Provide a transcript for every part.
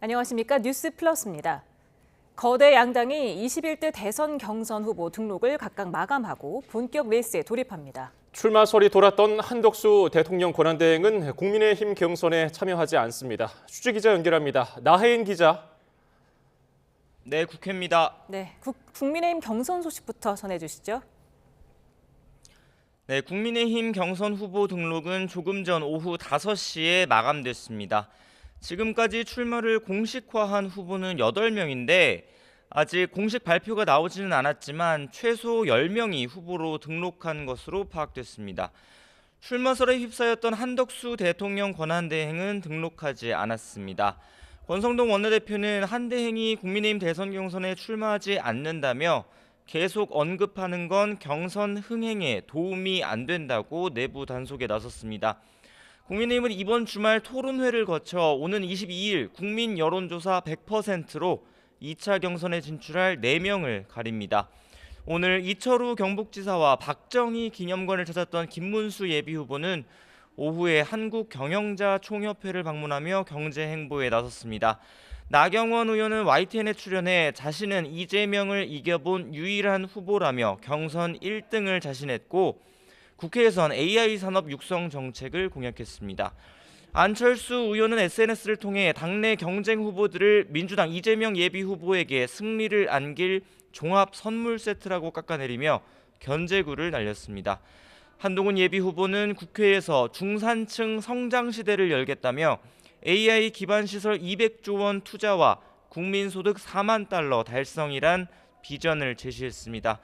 안녕하십니까. 뉴스 플러스입니다. 거대 양당이 21대 대선 경선 후보 등록을 각각 마감하고 본격 레이스에 돌입합니다. 출마설이 돌았던 한덕수 대통령 권한대행은 국민의힘 경선에 참여하지 않습니다. 취재기자 연결합니다. 나혜인 기자. 네, 국회입니다. 네, 국민의힘 경선 소식부터 전해주시죠. 네, 국민의힘 경선 후보 등록은 조금 전 오후 5시에 마감됐습니다. 지금까지 출마를 공식화한 후보는 8명인데 아직 공식 발표가 나오지는 않았지만 최소 10명이 후보로 등록한 것으로 파악됐습니다. 출마설에 휩싸였던 한덕수 대통령 권한대행은 등록하지 않았습니다. 권성동 원내대표는 한 대행이 국민의힘 대선 경선에 출마하지 않는다며 계속 언급하는 건 경선 흥행에 도움이 안 된다고 내부 단속에 나섰습니다. 국민의힘은 이번 주말 토론회를 거쳐 오는 22일 국민 여론조사 100%로 2차 경선에 진출할 4명을 가립니다. 오늘 이철우 경북지사와 박정희 기념관을 찾았던 김문수 예비후보는 오후에 한국경영자총협회를 방문하며 경제 행보에 나섰습니다. 나경원 의원은 YTN에 출연해 자신은 이재명을 이겨본 유일한 후보라며 경선 1등을 자신했고 국회에선 AI 산업 육성 정책을 공약했습니다. 안철수 의원은 SNS를 통해 당내 경쟁 후보들을 민주당 이재명 예비후보에게 승리를 안길 종합 선물 세트라고 깎아내리며 견제구를 날렸습니다. 한동훈 예비후보는 국회에서 중산층 성장 시대를 열겠다며 AI 기반 시설 200조 원 투자와 국민소득 4만 달러 달성이란 비전을 제시했습니다.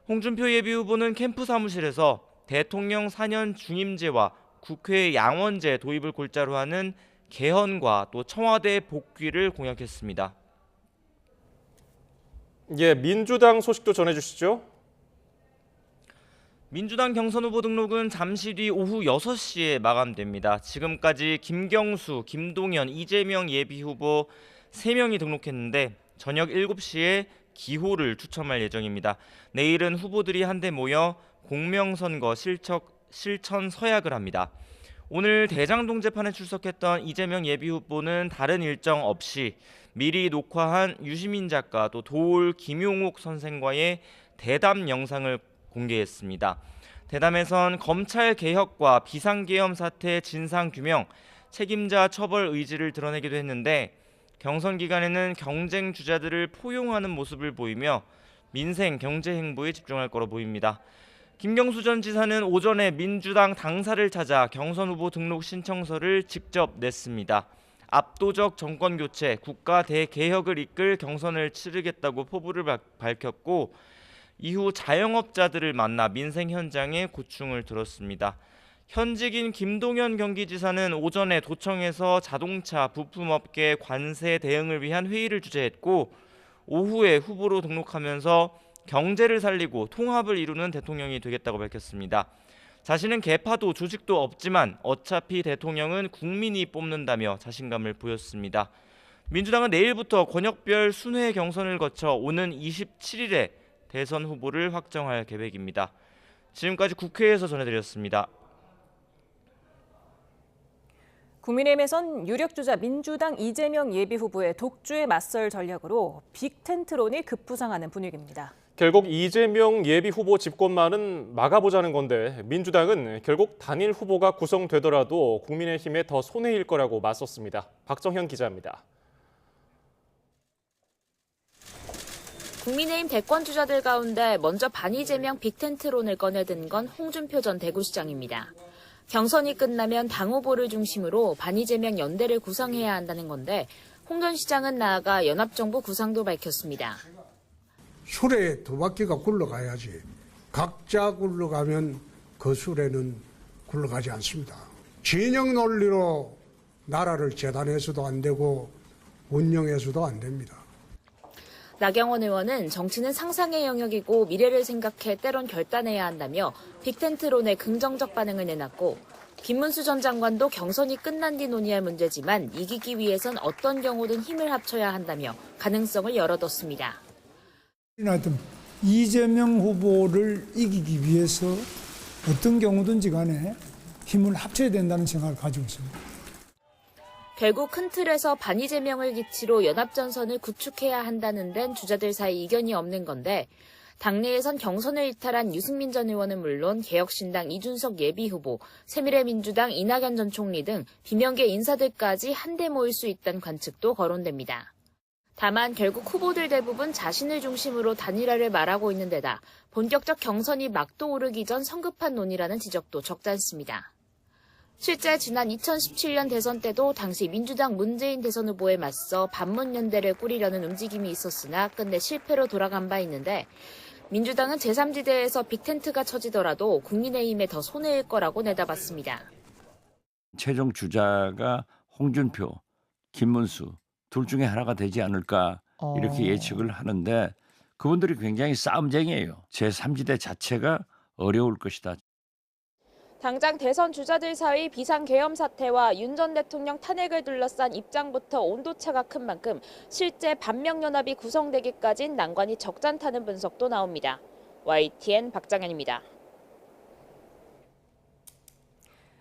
홍준표 예비후보는 캠프 사무실에서 대통령 4년 중임제와 국회 양원제 도입을 골자로 하는 개헌과 또 청와대 복귀를 공약했습니다. 민주당 소식도 전해주시죠. 민주당 경선 후보 등록은 잠시 뒤 오후 6시에 마감됩니다. 지금까지 김경수, 김동연, 이재명 예비후보 3명이 등록했는데 저녁 7시에 기호를 추첨할 예정입니다. 내일은 후보들이 한데 모여 공명선거 실천 서약을 합니다. 오늘 대장동 재판에 출석했던 이재명 예비후보는 다른 일정 없이 미리 녹화한 유시민 작가 또 도올 김용옥 선생과의 대담 영상을 공개했습니다. 대담에선 검찰 개혁과 비상계엄 사태 진상규명, 책임자 처벌 의지를 드러내기도 했는데 경선 기간에는 경쟁 주자들을 포용하는 모습을 보이며 민생 경제 행보에 집중할 거로 보입니다. 김경수 전 지사는 오전에 민주당 당사를 찾아 경선 후보 등록 신청서를 직접 냈습니다. 압도적 정권 교체, 국가 대개혁을 이끌 경선을 치르겠다고 포부를 밝혔고 이후 자영업자들을 만나 민생 현장에 고충을 들었습니다. 현직인 김동연 경기지사는 오전에 도청에서 자동차 부품업계 관세 대응을 위한 회의를 주재했고 오후에 후보로 등록하면서 경제를 살리고 통합을 이루는 대통령이 되겠다고 밝혔습니다. 자신은 계파도 조직도 없지만 어차피 대통령은 국민이 뽑는다며 자신감을 보였습니다. 민주당은 내일부터 권역별 순회 경선을 거쳐 오는 27일에 대선 후보를 확정할 계획입니다. 지금까지 국회에서 전해드렸습니다. 국민의힘에선 유력주자 민주당 이재명 예비후보의 독주에 맞설 전략으로 빅텐트론이 급부상하는 분위기입니다. 결국 이재명 예비후보 집권만은 막아보자는 건데 민주당은 결국 단일 후보가 구성되더라도 국민의힘에 더 손해일 거라고 맞섰습니다. 박정현 기자입니다. 국민의힘 대권 주자들 가운데 먼저 반이재명 빅텐트론을 꺼내든 건 홍준표 전 대구시장입니다. 경선이 끝나면 당 후보를 중심으로 반이재명 연대를 구성해야 한다는 건데 홍 전 시장은 나아가 연합정부 구상도 밝혔습니다. 수레 두 바퀴가 굴러가야지 각자 굴러가면 그 수레는 굴러가지 않습니다. 진영 논리로 나라를 재단해서도 안 되고 운영해서도 안 됩니다. 나경원 의원은 정치는 상상의 영역이고 미래를 생각해 때론 결단해야 한다며 빅텐트론에 긍정적 반응을 내놨고 김문수 전 장관도 경선이 끝난 뒤 논의할 문제지만 이기기 위해선 어떤 경우든 힘을 합쳐야 한다며 가능성을 열어뒀습니다. 하여튼 이재명 후보를 이기기 위해서 어떤 경우든지 간에 힘을 합쳐야 된다는 생각을 가지고 있습니다. 결국 큰 틀에서 반이재명을 기치로 연합전선을 구축해야 한다는 데는 주자들 사이 이견이 없는 건데 당내에선 경선을 이탈한 유승민 전 의원은 물론 개혁신당 이준석 예비후보, 새미래민주당 이낙연 전 총리 등 비명계 인사들까지 한데 모일 수 있다는 관측도 거론됩니다. 다만 결국 후보들 대부분 자신을 중심으로 단일화를 말하고 있는 데다 본격적 경선이 막도 오르기 전 성급한 논의라는 지적도 적지 않습니다. 실제 지난 2017년 대선 때도 당시 민주당 문재인 대선 후보에 맞서 반문연대를 꾸리려는 움직임이 있었으나 끝내 실패로 돌아간 바 있는데 민주당은 제3지대에서 빅텐트가 쳐지더라도 국민의힘에 더 손해일 거라고 내다봤습니다. 최종 주자가 홍준표, 김문수 둘 중에 하나가 되지 않을까 이렇게 예측을 하는데 그분들이 굉장히 싸움쟁이에요. 제3지대 자체가 어려울 것이다. 당장 대선 주자들 사이 비상계엄 사태와 윤 전 대통령 탄핵을 둘러싼 입장부터 온도차가 큰 만큼 실제 반명연합이 구성되기까진 난관이 적잖다는 분석도 나옵니다. YTN 박장현입니다.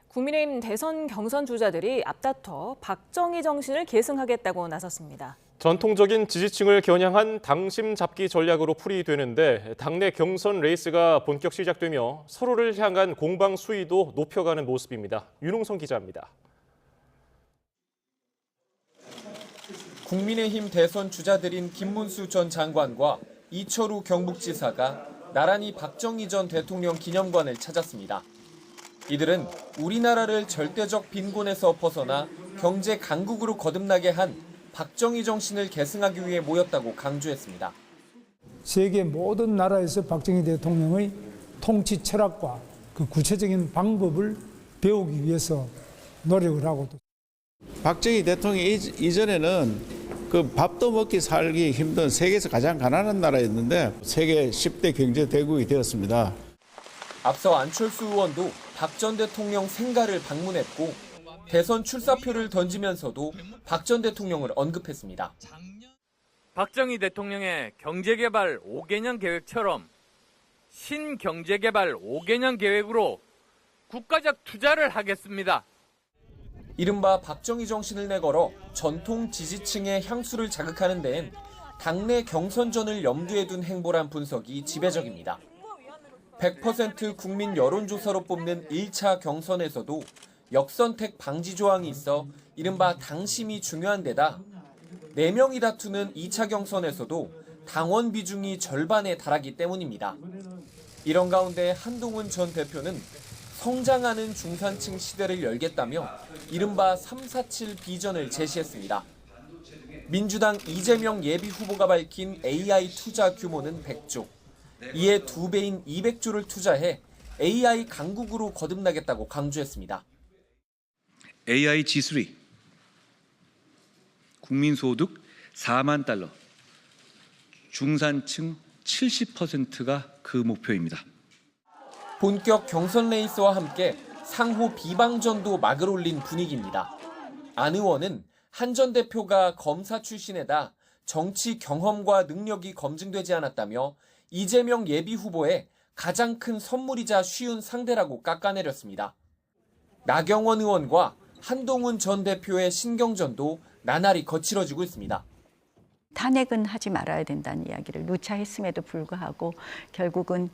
국민의힘 대선 경선 주자들이 앞다퉈 박정희 정신을 계승하겠다고 나섰습니다. 전통적인 지지층을 겨냥한 당심 잡기 전략으로 풀이되는데 당내 경선 레이스가 본격 시작되며 서로를 향한 공방 수위도 높여가는 모습입니다. 윤홍성 기자입니다. 국민의힘 대선 주자들인 김문수 전 장관과 이철우 경북지사가 나란히 박정희 전 대통령 기념관을 찾았습니다. 이들은 우리나라를 절대적 빈곤에서 벗어나 경제 강국으로 거듭나게 한 박정희 정신을 계승하기 위해 모였다고 강조했습니다. 세계 모든 나라에서 박정희 대통령의 통치 철학과 그 구체적인 방법을 배우기 위해서 노력을 하고 박정희 대통령 이전에는 그 밥도 먹기 살기 힘든 세계에서 가장 가난한 나라였는데 세계 10대 경제 대국이 되었습니다. 앞서 안철수 의원도 박 전 대통령 생가를 방문했고 대선 출사표를 던지면서도 박 전 대통령을 언급했습니다. 박정희 대통령의 경제개발 5개년 계획처럼 신경제개발 5개년 계획으로 국가적 투자를 하겠습니다. 이른바 박정희 정신을 내걸어 전통 지지층의 향수를 자극하는 데엔 당내 경선전을 염두에 둔 행보란 분석이 지배적입니다. 100% 국민 여론조사로 뽑는 1차 경선에서도 역선택 방지 조항이 있어 이른바 당심이 중요한 데다 4명이 다투는 2차 경선에서도 당원 비중이 절반에 달하기 때문입니다. 이런 가운데 한동훈 전 대표는 성장하는 중산층 시대를 열겠다며 이른바 347 비전을 제시했습니다. 민주당 이재명 예비 후보가 밝힌 AI 투자 규모는 100조, 이에 2배인 200조를 투자해 AI 강국으로 거듭나겠다고 강조했습니다. AI G3, 국민소득 4만 달러, 중산층 70%가 그 목표입니다. 본격 경선 레이스와 함께 상호 비방전도 막을 올린 분위기입니다. 안 의원은 한 전 대표가 검사 출신에다 정치 경험과 능력이 검증되지 않았다며 이재명 예비 후보의 가장 큰 선물이자 쉬운 상대라고 깎아내렸습니다. 나경원 의원과 한동훈 전 대표의 신경전도 나날이 거칠어지고 있습니다. 탄핵은 하지 말아야 된다는 이야기를 누차 했음에도 불구하고 결국은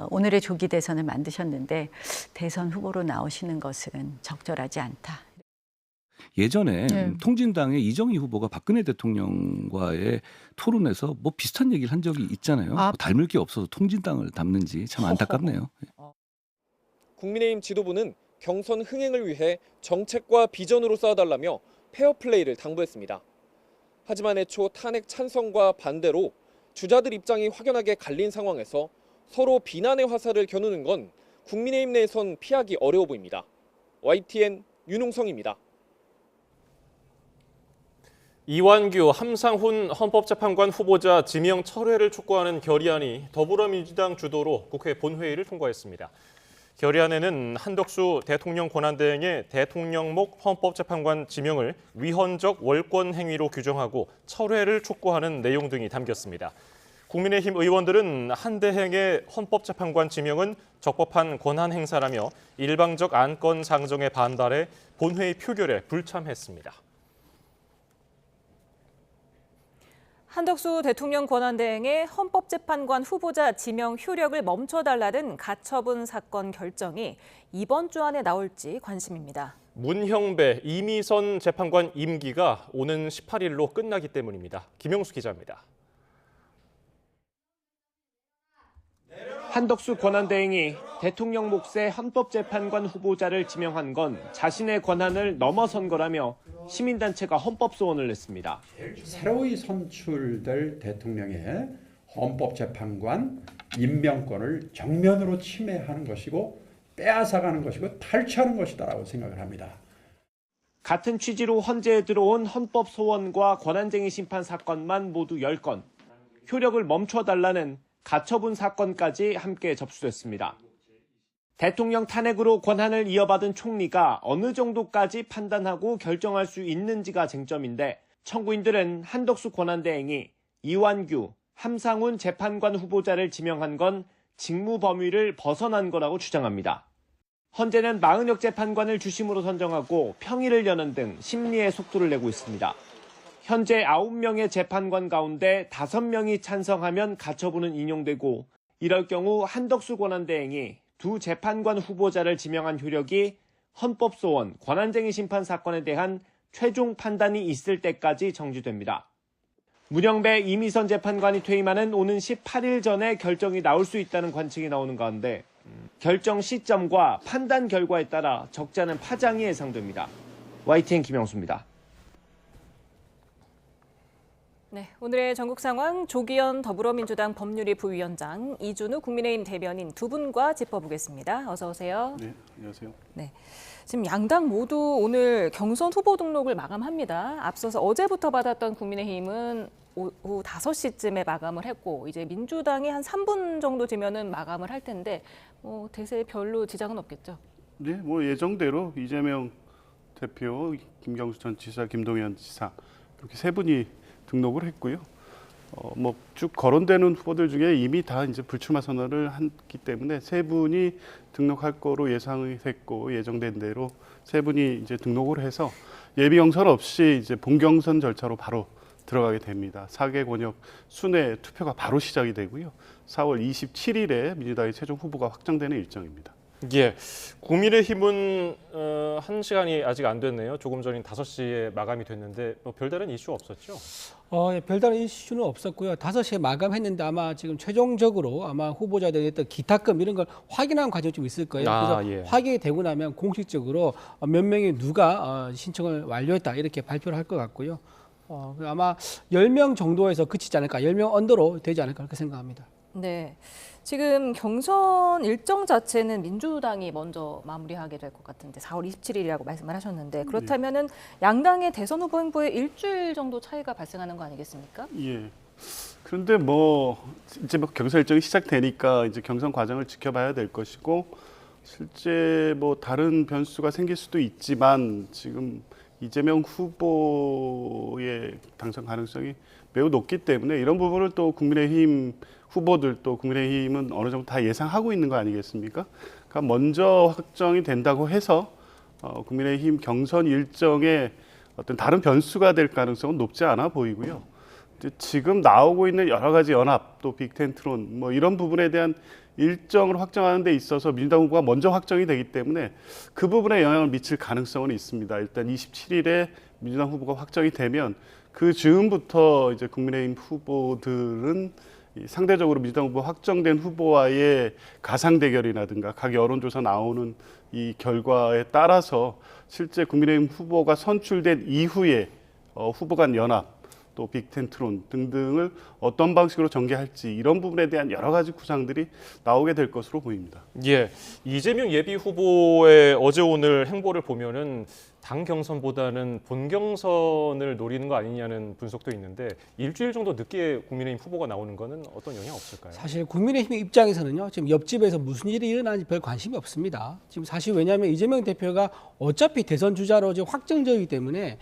오늘의 조기 대선을 만드셨는데 대선 후보로 나오시는 것은 적절하지 않다. 예전에 통진당의 이정희 후보가 박근혜 대통령과의 토론에서 뭐 비슷한 얘기를 한 적이 있잖아요. 뭐 닮을 게 없어서 통진당을 닮는지 참 안타깝네요. 국민의힘 지도부는 경선 흥행을 위해 정책과 비전으로 싸워달라며 페어플레이를 당부했습니다. 하지만 애초 탄핵 찬성과 반대로 주자들 입장이 확연하게 갈린 상황에서 서로 비난의 화살을 겨누는 건 국민의힘 내에선 피하기 어려워 보입니다. YTN 윤홍성입니다. 이완규 함상훈 헌법재판관 후보자 지명 철회를 촉구하는 결의안이 더불어민주당 주도로 국회 본회의를 통과했습니다. 결의안에는 한덕수 대통령 권한대행의 대통령목 헌법재판관 지명을 위헌적 월권 행위로 규정하고 철회를 촉구하는 내용 등이 담겼습니다. 국민의힘 의원들은 한 대행의 헌법재판관 지명은 적법한 권한 행사라며 일방적 안건 상정에 반발해 본회의 표결에 불참했습니다. 한덕수 대통령 권한대행의 헌법재판관 후보자 지명 효력을 멈춰달라는 가처분 사건 결정이 이번 주 안에 나올지 관심입니다. 문형배, 이미선 재판관 임기가 오는 18일로 끝나기 때문입니다. 김영수 기자입니다. 한덕수 권한대행이 대통령 몫의 헌법재판관 후보자를 지명한 건 자신의 권한을 넘어선 거라며 시민단체가 헌법소원을 냈습니다. 새로이 선출될 대통령의 헌법재판관 임명권을 정면으로 침해하는 것이고 빼앗아가는 것이고 탈취하는 것이다라고 생각을 합니다. 같은 취지로 헌재에 들어온 헌법소원과 권한쟁의 심판 사건만 모두 10건, 효력을 멈춰달라는 가처분 사건까지 함께 접수됐습니다. 대통령 탄핵으로 권한을 이어받은 총리가 어느 정도까지 판단하고 결정할 수 있는지가 쟁점인데 청구인들은 한덕수 권한대행이 이완규, 함상훈 재판관 후보자를 지명한 건 직무 범위를 벗어난 거라고 주장합니다. 헌재는 40여 재판관을 주심으로 선정하고 평일을 여는 등 심리에 속도를 내고 있습니다. 현재 9명의 재판관 가운데 5명이 찬성하면 가처분은 인용되고 이럴 경우 한덕수 권한대행이 두 재판관 후보자를 지명한 효력이 헌법소원, 권한쟁의 심판 사건에 대한 최종 판단이 있을 때까지 정지됩니다. 문형배, 이미선 재판관이 퇴임하는 오는 18일 전에 결정이 나올 수 있다는 관측이 나오는 가운데 결정 시점과 판단 결과에 따라 적지 않은 파장이 예상됩니다. YTN 김영수입니다. 네, 오늘의 전국 상황 조기현 더불어민주당 법률위 부위원장, 이준우 국민의힘 대변인 두 분과 짚어보겠습니다. 어서 오세요. 네, 안녕하세요. 네, 지금 양당 모두 오늘 경선 후보 등록을 마감합니다. 앞서서 어제부터 받았던 국민의힘은 오후 5시쯤에 마감을 했고 이제 민주당이 한 3분 정도 되면은 마감을 할 텐데 대세에 별로 지장은 없겠죠? 네, 뭐 예정대로 이재명 대표, 김경수 전 지사, 김동연 지사 이렇게 세 분이 등록을 했고요. 뭐 쭉 거론되는 후보들 중에 이미 다 이제 불출마 선언을 했기 때문에 세 분이 등록할 거로 예상이 됐고 예정된 대로 세 분이 이제 등록을 해서 예비 경선 없이 이제 본경선 절차로 바로 들어가게 됩니다. 4개 권역 순회 투표가 바로 시작이 되고요. 4월 27일에 민주당의 최종 후보가 확정되는 일정입니다. 예, 국민의힘은 1시간이 아직 안 됐네요. 조금 전인 5시에 마감이 됐는데 별다른 이슈 없었죠? 별다른 이슈는 없었고요. 5시에 마감했는데 아마 지금 최종적으로 아마 후보자들의 어떤 기타금 이런 걸 확인하는 과정이 좀 있을 거예요. 그래서 예. 확인이 되고 나면 공식적으로 몇 명이 누가 신청을 완료했다 이렇게 발표를 할 것 같고요. 아마 10명 정도에서 그치지 않을까, 10명 언더로 되지 않을까 그렇게 생각합니다. 네. 지금 경선 일정 자체는 민주당이 먼저 마무리하게 될 것 같은데 4월 27일이라고 말씀을 하셨는데 그렇다면은 양당의 대선 후보 행보에 일주일 정도 차이가 발생하는 거 아니겠습니까? 예. 그런데 뭐 이제 경선 일정이 시작되니까 이제 경선 과정을 지켜봐야 될 것이고 실제 뭐 다른 변수가 생길 수도 있지만 지금 이재명 후보의 당선 가능성이 매우 높기 때문에 이런 부분을 또 국민의힘 후보들 또 국민의힘은 어느 정도 다 예상하고 있는 거 아니겠습니까? 그러니까 먼저 확정이 된다고 해서 국민의힘 경선 일정에 어떤 다른 변수가 될 가능성은 높지 않아 보이고요. 지금 나오고 있는 여러 가지 연합 또 빅텐트론 뭐 이런 부분에 대한 일정을 확정하는 데 있어서 민주당 후보가 먼저 확정이 되기 때문에 그 부분에 영향을 미칠 가능성은 있습니다. 일단 27일에 민주당 후보가 확정이 되면 그 즈음부터 이제 국민의힘 후보들은 상대적으로 민주당 후보 확정된 후보와의 가상 대결이라든가 각 여론조사 나오는 이 결과에 따라서 실제 국민의힘 후보가 선출된 이후에 후보 간 연합 또 빅텐트론 등등을 어떤 방식으로 전개할지 이런 부분에 대한 여러 가지 구상들이 나오게 될 것으로 보입니다. 예, 이재명 예비 후보의 어제 오늘 행보를 보면은 당 경선보다는 본 경선을 노리는 거 아니냐는 분석도 있는데 일주일 정도 늦게 국민의힘 후보가 나오는 거는 어떤 영향 없을까요? 사실 국민의힘 입장에서는요. 지금 옆집에서 무슨 일이 일어나는지 별 관심이 없습니다. 지금 사실 왜냐하면 이재명 대표가 어차피 대선 주자로 지금 확정적이기 때문에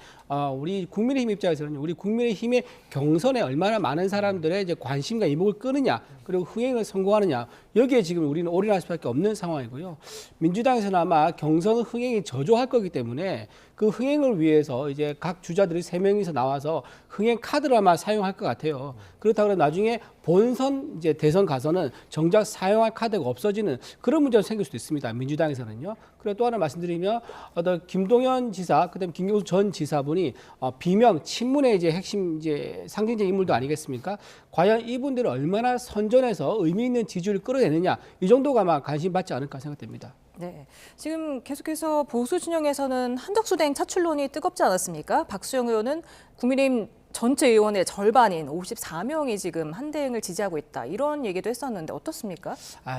우리 국민의힘 입장에서는 우리 국민의힘의 경선에 얼마나 많은 사람들의 이제 관심과 이목을 끄느냐 그리고 흥행을 성공하느냐 여기에 지금 우리는 올인할 수밖에 없는 상황이고요. 민주당에서는 아마 경선 흥행이 저조할 거기 때문에 그 흥행을 위해서 이제 각 주자들이 3명이서 나와서 흥행 카드를 아마 사용할 것 같아요. 그렇다고 해서 나중에 본선 이제 대선 가서는 정작 사용할 카드가 없어지는 그런 문제가 생길 수도 있습니다. 민주당에서는요. 그리고 또 하나 말씀드리면 김동연 지사, 그다음에 김경수 전 지사분이 비명 친문의 이제 핵심 이제 상징적 인물도 아니겠습니까? 과연 이분들을 얼마나 선전해서 의미 있는 지지율을 끌어내느냐 이 정도가 아마 관심 받지 않을까 생각됩니다. 네, 지금 계속해서 보수 진영에서는 한덕수 대행 차출론이 뜨겁지 않았습니까? 박수영 의원은 국민의힘 전체 의원의 절반인 54명이 지금 한 대행을 지지하고 있다. 이런 얘기도 했었는데 어떻습니까?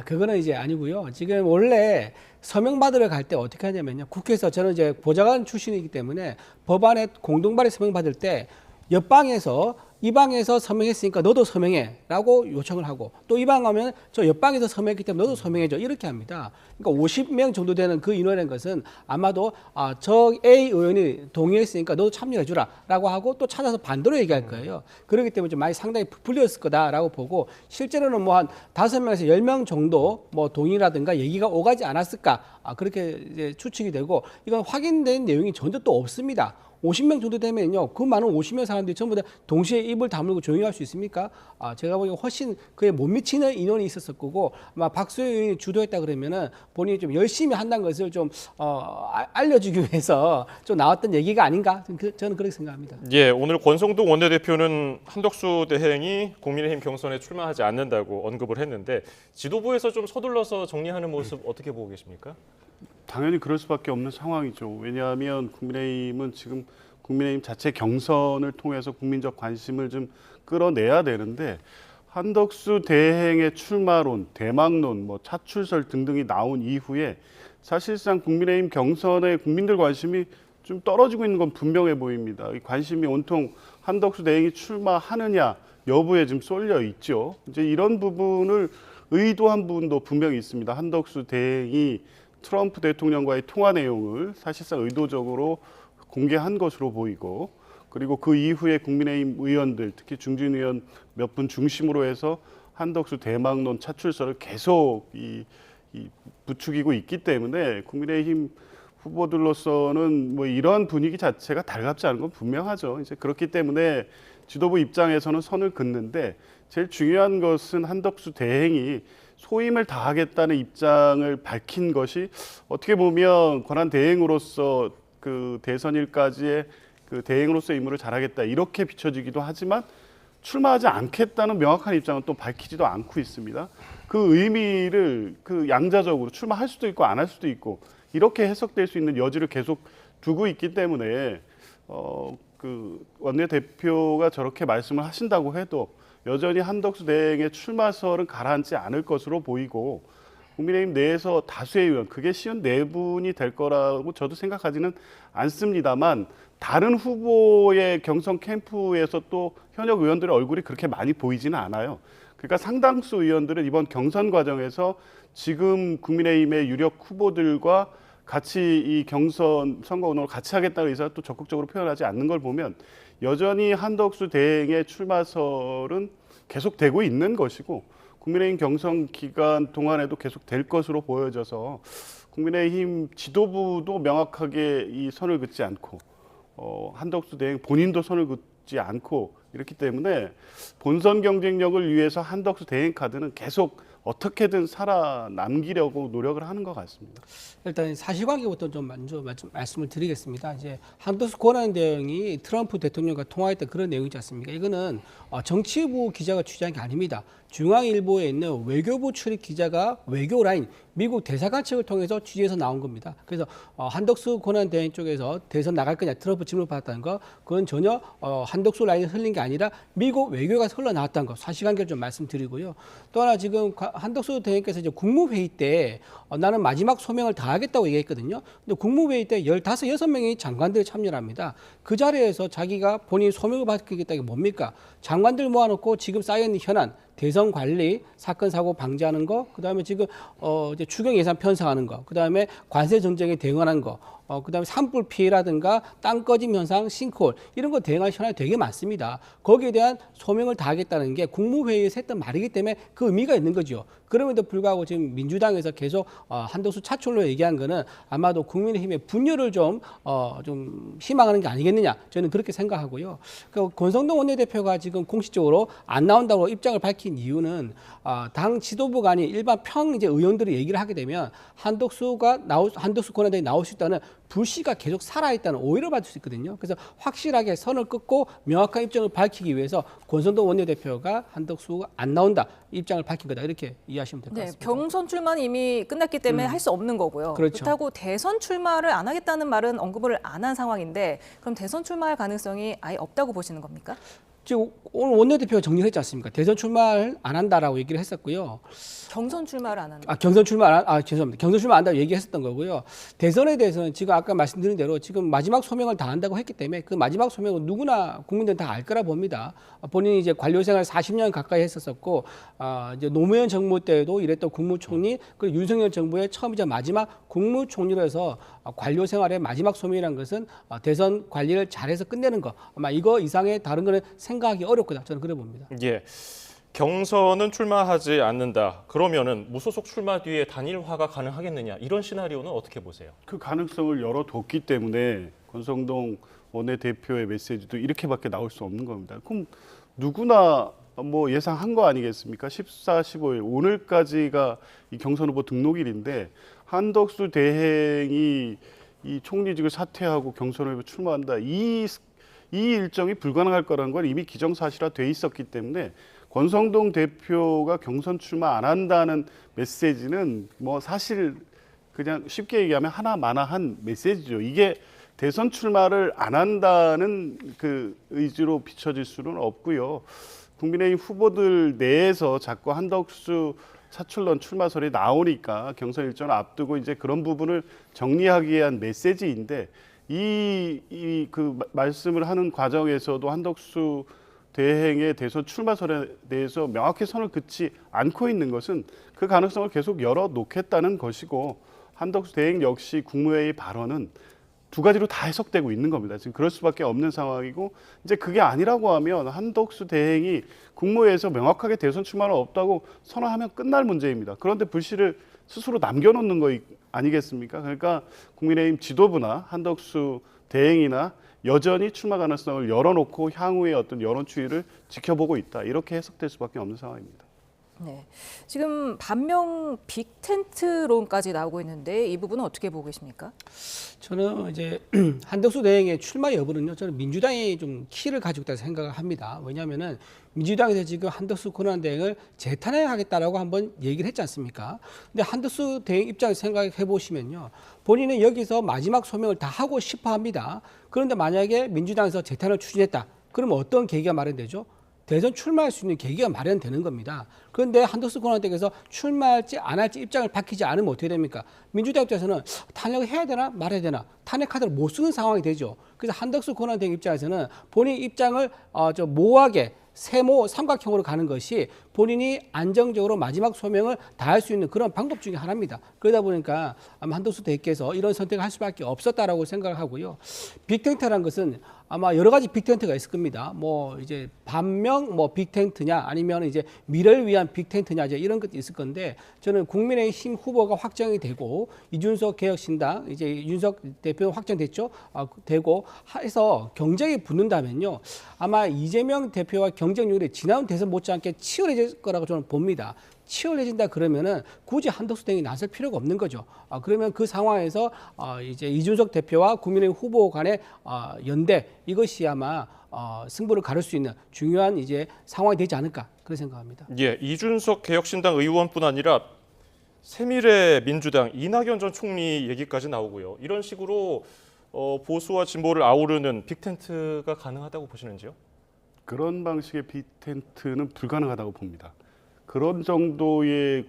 그거는 이제 아니고요. 지금 원래 서명 받으러 갈 때 어떻게 하냐면요. 국회에서 저는 이제 보좌관 출신이기 때문에 법안에 공동발의 서명 받을 때 옆방에서 이 방에서 서명했으니까 너도 서명해라고 요청을 하고 또 이 방 가면 저 옆방에서 서명했기 때문에 너도 서명해줘 이렇게 합니다. 그러니까 50명 정도 되는 그 인원인 것은 아마도 저 A 의원이 동의했으니까 너도 참여해주라라고 하고 또 찾아서 반대로 얘기할 거예요. 그렇기 때문에 좀 많이 상당히 불렸을 거다라고 보고 실제로는 뭐 한 5명에서 10명 정도 뭐 동의라든가 얘기가 오가지 않았을까 그렇게 이제 추측이 되고 이건 확인된 내용이 전혀 또 없습니다. 50명 정도 되면요, 그 많은 50명 사람들이 전부 다 동시에 입을 다물고 조용히 할 수 있습니까? 제가 보기엔 훨씬 그에 못 미치는 인원이 있었을 거고, 아마 박수영 의원이 주도했다 그러면은 본인이 좀 열심히 한다는 것을 좀 알려주기 위해서 좀 나왔던 얘기가 아닌가? 저는 그렇게 생각합니다. 예, 오늘 권성동 원내대표는 한덕수 대행이 국민의힘 경선에 출마하지 않는다고 언급을 했는데 지도부에서 좀 서둘러서 정리하는 모습 어떻게 보고 계십니까? 당연히 그럴 수밖에 없는 상황이죠. 왜냐하면 국민의힘은 지금 국민의힘 자체 경선을 통해서 국민적 관심을 좀 끌어내야 되는데 한덕수 대행의 출마론, 대망론, 뭐 차출설 등등이 나온 이후에 사실상 국민의힘 경선에 국민들 관심이 좀 떨어지고 있는 건 분명해 보입니다. 이 관심이 온통 한덕수 대행이 출마하느냐 여부에 지금 쏠려 있죠. 이제 이런 부분을 의도한 부분도 분명히 있습니다. 한덕수 대행이 트럼프 대통령과의 통화 내용을 사실상 의도적으로 공개한 것으로 보이고, 그리고 그 이후에 국민의힘 의원들, 특히 중진 의원 몇 분 중심으로 해서 한덕수 대망론 차출설을 계속 부추기고 있기 때문에 국민의힘 후보들로서는 뭐 이런 분위기 자체가 달갑지 않은 건 분명하죠. 이제 그렇기 때문에 지도부 입장에서는 선을 긋는데 제일 중요한 것은 한덕수 대행이 소임을 다하겠다는 입장을 밝힌 것이 어떻게 보면 권한 대행으로서 그 대선일까지의 그 대행으로서의 임무를 잘하겠다 이렇게 비춰지기도 하지만 출마하지 않겠다는 명확한 입장은 또 밝히지도 않고 있습니다. 그 의미를 그 양자적으로 출마할 수도 있고 안 할 수도 있고 이렇게 해석될 수 있는 여지를 계속 두고 있기 때문에 그 원내대표가 저렇게 말씀을 하신다고 해도 여전히 한덕수 대행의 출마설은 가라앉지 않을 것으로 보이고 국민의힘 내에서 다수의 의원, 그게 쉬운 내분이 될 거라고 저도 생각하지는 않습니다만 다른 후보의 경선 캠프에서 또 현역 의원들의 얼굴이 그렇게 많이 보이지는 않아요. 그러니까 상당수 의원들은 이번 경선 과정에서 지금 국민의힘의 유력 후보들과 같이 이 경선 선거 운동을 같이 하겠다는 의사를 또 적극적으로 표현하지 않는 걸 보면 여전히 한덕수 대행의 출마설은 계속되고 있는 것이고 국민의힘 경선 기간 동안에도 계속 될 것으로 보여져서 국민의힘 지도부도 명확하게 이 선을 긋지 않고 한덕수 대행 본인도 선을 긋지 않고 이렇기 때문에 본선 경쟁력을 위해서 한덕수 대행 카드는 계속 어떻게든 살아남기려고 노력을 하는 것 같습니다. 일단 사실관계부터 좀 먼저 말씀을 드리겠습니다. 이제 한덕수 권한대행이 트럼프 대통령과 통화했던 그런 내용이지 않습니까? 이거는 정치부 기자가 취재한 게 아닙니다. 중앙일보에 있는 외교부 출입 기자가 외교라인 미국 대사관 측을 통해서 취재해서 나온 겁니다. 그래서 한덕수 권한대행 쪽에서 대선 나갈 거냐 트럼프 질문을 받았다는 거, 그건 전혀 한덕수 라인이 흘린 게 아니라 미국 외교가 흘러나왔다는 거, 사실관계를 좀 말씀드리고요. 또 하나 지금 한덕수 대행께서 이제 국무회의 때 나는 마지막 소명을 다하겠다고 얘기했거든요. 근데 국무회의 때 15명의 장관들이 참여를 합니다. 그 자리에서 자기가 본인 소명을 받겠다는 게 뭡니까? 장관들 모아놓고 지금 쌓여있는 현안, 대선 관리, 사건 사고 방지하는 거, 그다음에 지금 이제 추경 예산 편성하는 거, 그다음에 관세 정책에 대응하는 거, 그다음에 산불 피해라든가 땅 꺼짐 현상, 싱크홀 이런 거 대응할 현안이 되게 많습니다. 거기에 대한 소명을 다하겠다는 게 국무회의에서 했던 말이기 때문에 그 의미가 있는 거죠. 그럼에도 불구하고 지금 민주당에서 계속 한덕수 차출로 얘기한 거는 아마도 국민의힘의 분열을 좀 희망하는 게 아니겠느냐, 저는 그렇게 생각하고요. 그 권성동 원내대표가 지금 공식적으로 안 나온다고 입장을 밝힌 이유는 당 지도부가 아닌 일반 이제 의원들이 얘기를 하게 되면 한덕수 권한대행이 나올 수 있다는 불씨가 계속 살아있다는 오해를 받을 수 있거든요. 그래서 확실하게 선을 긋고 명확한 입장을 밝히기 위해서 권성동 원내대표가 한덕수가 안 나온다 입장을 밝힌 거다, 이렇게 이해하시면 될 것 같습니다. 경선 출마는 이미 끝났기 때문에 할 수 없는 거고요. 그렇죠. 그렇다고 대선 출마를 안 하겠다는 말은 언급을 안 한 상황인데, 그럼 대선 출마할 가능성이 아예 없다고 보시는 겁니까? 지금 오늘 원내대표가 정리를 했지 않습니까? 대선 출마를 안 한다라고 얘기를 했었고요. 경선 출마를 안 하는. 경선 출마 죄송합니다. 경선 출마 안 한다고 얘기했었던 거고요. 대선에 대해서는 지금 아까 말씀드린 대로 지금 마지막 소명을 다 한다고 했기 때문에 그 마지막 소명은 누구나 국민들은 다 알 거라 봅니다. 본인이 이제 관료 생활 40년 가까이 했었었고, 이제 노무현 정부 때에도 이랬던 국무총리, 그리고 윤석열 정부의 처음이자 마지막 국무총리로 해서 관료 생활의 마지막 소명이라는 것은 대선 관리를 잘해서 끝내는 거. 아마 이거 이상의 다른 거는 생각하기 어렵다. 저는 그래 봅니다. 예. 경선은 출마하지 않는다. 그러면은 무소속 출마 뒤에 단일화가 가능하겠느냐, 이런 시나리오는 어떻게 보세요? 그 가능성을 열어뒀기 때문에 권성동 원내대표의 메시지도 이렇게밖에 나올 수 없는 겁니다. 그럼 누구나 뭐 예상한 거 아니겠습니까? 14, 15일 오늘까지가 이 경선 후보 등록일인데 한덕수 대행이 이 총리직을 사퇴하고 경선에 출마한다. 이 일정이 불가능할 거라는 건 이미 기정사실화돼 있었기 때문에 권성동 대표가 경선 출마 안 한다는 메시지는 뭐 사실 그냥 쉽게 얘기하면 하나마나한 메시지죠. 이게 대선 출마를 안 한다는 그 의지로 비춰질 수는 없고요. 국민의힘 후보들 내에서 자꾸 한덕수 차출론 출마설이 나오니까 경선 일정을 앞두고 이제 그런 부분을 정리하기 위한 메시지인데, 그 말씀을 하는 과정에서도 한덕수 대행의 대선 출마설에 대해서 명확히 선을 긋지 않고 있는 것은 그 가능성을 계속 열어놓겠다는 것이고, 한덕수 대행 역시 국무회의 발언은 두 가지로 다 해석되고 있는 겁니다. 지금 그럴 수밖에 없는 상황이고, 이제 그게 아니라고 하면 한덕수 대행이 국무회의에서 명확하게 대선 출마는 없다고 선언하면 끝날 문제입니다. 그런데 불씨를 스스로 남겨놓는 거 아니겠습니까? 그러니까 국민의힘 지도부나 한덕수 대행이나 여전히 출마 가능성을 열어놓고 향후의 어떤 여론 추이를 지켜보고 있다, 이렇게 해석될 수밖에 없는 상황입니다. 네, 지금 반명 빅텐트론까지 나오고 있는데 이 부분은 어떻게 보고 계십니까? 저는 이제 한덕수 대행의 출마 여부는요, 저는 민주당이 좀 키를 가지고 있다고 생각을 합니다. 왜냐하면은 민주당에서 지금 한덕수 권한대행을 재탄핵하겠다라고 한번 얘기를 했지 않습니까? 근데 한덕수 대행 입장에서 생각해 보시면요, 본인은 여기서 마지막 소명을 다 하고 싶어 합니다. 그런데 만약에 민주당에서 재탄핵을 추진했다, 그러면 어떤 계기가 마련되죠? 대선 출마할 수 있는 계기가 마련되는 겁니다. 그런데 한덕수 권한대행에서 출마할지 안 할지 입장을 밝히지 않으면 어떻게 됩니까? 민주당 입장에서는 탄핵을 해야 되나 말아야 되나, 탄핵 카드를 못 쓰는 상황이 되죠. 그래서 한덕수 권한대행 입장에서는 본인 입장을 모호하게 세모 삼각형으로 가는 것이 본인이 안정적으로 마지막 소명을 다할 수 있는 그런 방법 중에 하나입니다. 그러다 보니까 아마 한덕수 대행께서 이런 선택을 할 수밖에 없었다라고 생각을 하고요. 빅텐트라는 것은 아마 여러 가지 빅텐트가 있을 겁니다. 뭐 이제 반명 빅텐트냐, 아니면 이제 미래를 위한 빅텐트냐, 이제 이런 것도 있을 건데, 저는 국민의힘 후보가 확정이 되고 이준석 개혁신당 이제 윤석 대표 확정됐죠. 되고 해서 경쟁이 붙는다면요, 아마 이재명 대표와 경쟁률이 지난 대선 못지않게 치열해질 거라고 저는 봅니다. 치열해진다 그러면은 굳이 한덕수 대행이 나설 필요가 없는 거죠. 그러면 그 상황에서 이제 이준석 대표와 국민의힘 후보 간의 연대, 이것이 아마 승부를 가를 수 있는 중요한 이제 상황이 되지 않을까, 그렇게 생각합니다. 예, 이준석 개혁신당 의원뿐 아니라 새미래 민주당 이낙연 전 총리 얘기까지 나오고요. 이런 식으로 보수와 진보를 아우르는 빅텐트가 가능하다고 보시는지요? 그런 방식의 빅텐트는 불가능하다고 봅니다. 그런 정도의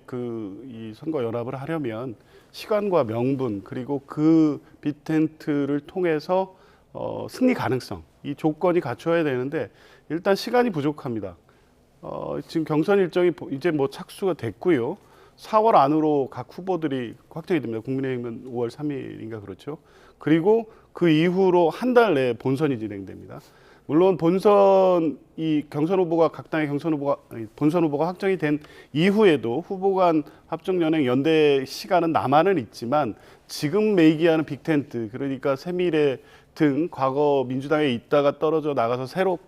이 선거 연합을 하려면 시간과 명분, 그리고 그 빅텐트를 통해서 승리 가능성, 이 조건이 갖춰야 되는데 일단 시간이 부족합니다. 지금 경선 일정이 이제 뭐 착수가 됐고요. 4월 안으로 각 후보들이 확정이 됩니다. 국민의힘은 5월 3일인가 그렇죠. 그리고 그 이후로 한 달 내에 본선이 진행됩니다. 물론 본선 이 경선 후보가 각 당의 본선 후보가 확정이 된 이후에도 후보 간 합종 연행 연대 시간은 남아는 있지만 지금 매기하는 빅텐트 그러니까 새미래 등 과거 민주당에 있다가 떨어져 나가서 새로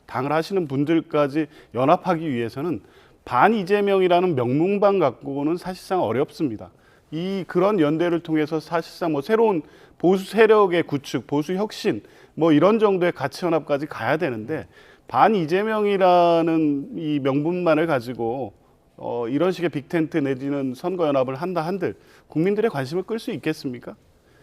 당을 하시는 분들까지 연합하기 위해서는 반 이재명이라는 명문만 갖고는 사실상 어렵습니다. 그런 연대를 통해서 사실상 뭐 새로운 보수 세력의 구축, 보수 혁신 뭐 이런 정도의 가치 연합까지 가야 되는데 반 이재명이라는 이 명분만을 가지고 이런 식의 빅텐트 내지는 선거 연합을 한다 한들 국민들의 관심을 끌 수 있겠습니까?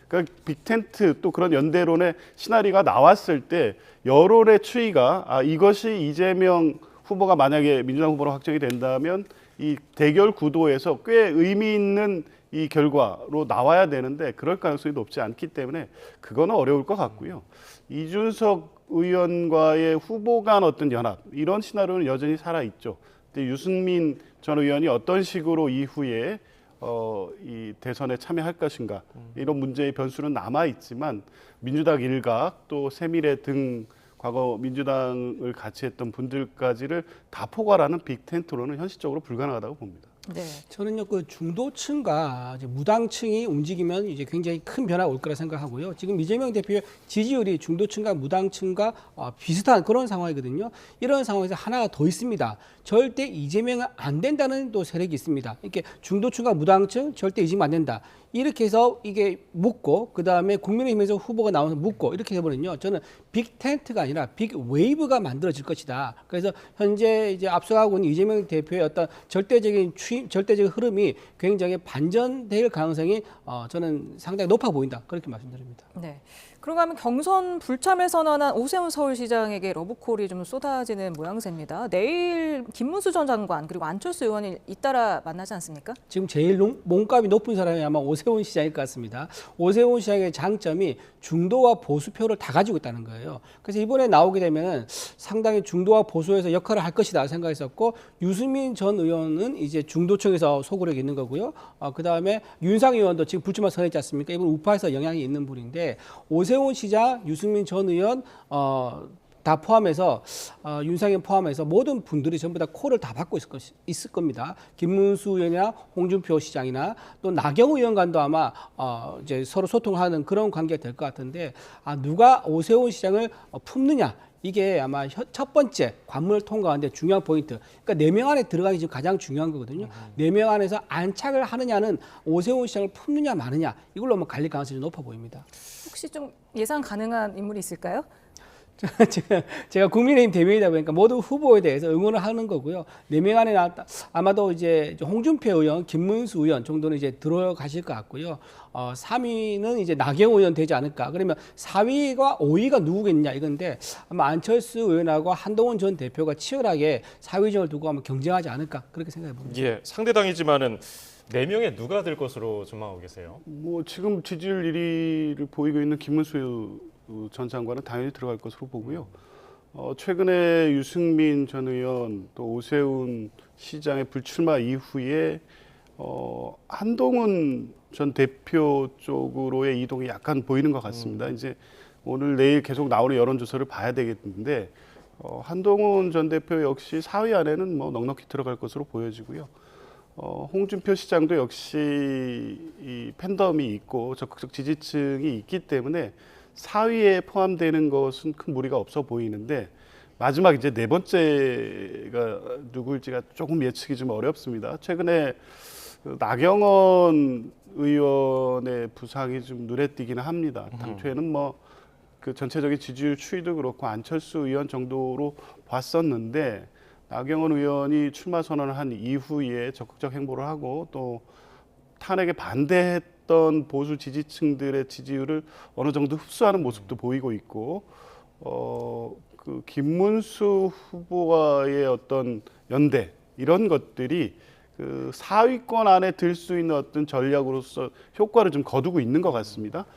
그러니까 빅텐트 또 그런 연대론의 시나리오가 나왔을 때 여론의 추이가 이것이 이재명 후보가 만약에 민주당 후보로 확정이 된다면 이 대결 구도에서 꽤 의미 있는 이 결과로 나와야 되는데 그럴 가능성이 높지 않기 때문에 그거는 어려울 것 같고요. 이준석 의원과의 후보 간 어떤 연합 이런 시나리오는 여전히 살아있죠. 근데 유승민 전 의원이 어떤 식으로 이후에 이 대선에 참여할 것인가 이런 문제의 변수는 남아있지만 민주당 일각 또 새미래 등 과거 민주당을 같이 했던 분들까지를 다 포괄하는 빅텐트로는 현실적으로 불가능하다고 봅니다. 네. 저는요 그 중도층과 이제 무당층이 움직이면 이제 굉장히 큰 변화가 올 거라 생각하고요. 지금 이재명 대표의 지지율이 중도층과 무당층과 비슷한 그런 상황이거든요. 이런 상황에서 하나가 더 있습니다. 절대 이재명은 안 된다는 또 세력이 있습니다. 이렇게 중도층과 무당층 절대 이재명 안 된다. 이렇게 해서 이게 묻고 그다음에 국민의힘에서 후보가 나와서 묻고 이렇게 해버리면요. 저는 빅 텐트가 아니라 빅 웨이브가 만들어질 것이다. 그래서 현재 이제 앞서가고 있는 이재명 대표의 어떤 절대적인 흐름이 굉장히 반전될 가능성이 저는 상당히 높아 보인다. 그렇게 말씀드립니다. 네. 그런가 하면 경선 불참을 선언한 오세훈 서울시장에게 러브콜이 좀 쏟아지는 모양새입니다. 내일 김문수 전 장관 그리고 안철수 의원이 잇따라 만나지 않습니까? 지금 제일 몸값이 높은 사람이 아마 오세훈 시장일 것 같습니다. 오세훈 시장의 장점이 중도와 보수표를 다 가지고 있다는 거예요. 그래서 이번에 나오게 되면 상당히 중도와 보수에서 역할을 할 것이다 생각했었고 유승민 전 의원은 이제 중도층에서 소구력이 있는 거고요. 그다음에 윤상 의원도 지금 불출마 선언했지 않습니까? 이번 우파에서 영향이 있는 분인데 오세훈 시장, 유승민 전 의원 다 포함해서 윤상현 포함해서 모든 분들이 전부 다 콜을 다 받고 있을 겁니다. 김문수 의원이나 홍준표 시장이나 또 나경원 의원과도 아마 이제 서로 소통하는 그런 관계가 될 것 같은데 누가 오세훈 시장을 품느냐 이게 아마 첫 번째 관문을 통과하는데 중요한 포인트. 그러니까 4명 안에 들어가는 게 지금 가장 중요한 거거든요. 4명 안에서 안착을 하느냐는 오세훈 시장을 품느냐 마느냐 이걸로 뭐 갈릴 가능성이 높아 보입니다. 혹시 좀 예상 가능한 인물이 있을까요? 제가 국민의힘 대변이다 보니까 모든 후보에 대해서 응원을 하는 거고요. 4명 안에 나왔다. 아마도 이제 홍준표 의원, 김문수 의원 정도는 이제 들어가실 것 같고요. 3위는 이제 나경원 의원 되지 않을까. 그러면 4위와 5위가 누구겠냐 이건데 아마 안철수 의원하고 한동훈 전 대표가 치열하게 4위전을 두고 아마 경쟁하지 않을까 그렇게 생각해 봅니다. 예, 상대당이지만은 4명에 누가 될 것으로 전망하고 계세요? 뭐 지금 지지율 1위를 보이고 있는 김문수 전 장관은 당연히 들어갈 것으로 보고요. 최근에 유승민 전 의원 또 오세훈 시장의 불출마 이후에 한동훈 전 대표 쪽으로의 이동이 약간 보이는 것 같습니다. 이제 오늘 내일 계속 나오는 여론조사를 봐야 되겠는데 한동훈 전 대표 역시 4위 안에는 뭐 넉넉히 들어갈 것으로 보여지고요. 홍준표 시장도 역시 이 팬덤이 있고 적극적 지지층이 있기 때문에 4위에 포함되는 것은 큰 무리가 없어 보이는데 마지막 이제 4번째가 누구일지가 조금 예측이 좀 어렵습니다. 최근에 나경원 의원의 부상이 좀 눈에 띄기는 합니다. 당초에는 뭐 그 전체적인 지지율 추이도 그렇고 안철수 의원 정도로 봤었는데 나경원 의원이 출마 선언을 한 이후에 적극적 행보를 하고 또 탄핵에 반대했던 보수 지지층들의 지지율을 어느 정도 흡수하는 모습도 보이고 있고 그 김문수 후보와의 어떤 연대 이런 것들이 그 4위권 안에 들 수 있는 어떤 전략으로서 효과를 좀 거두고 있는 것 같습니다.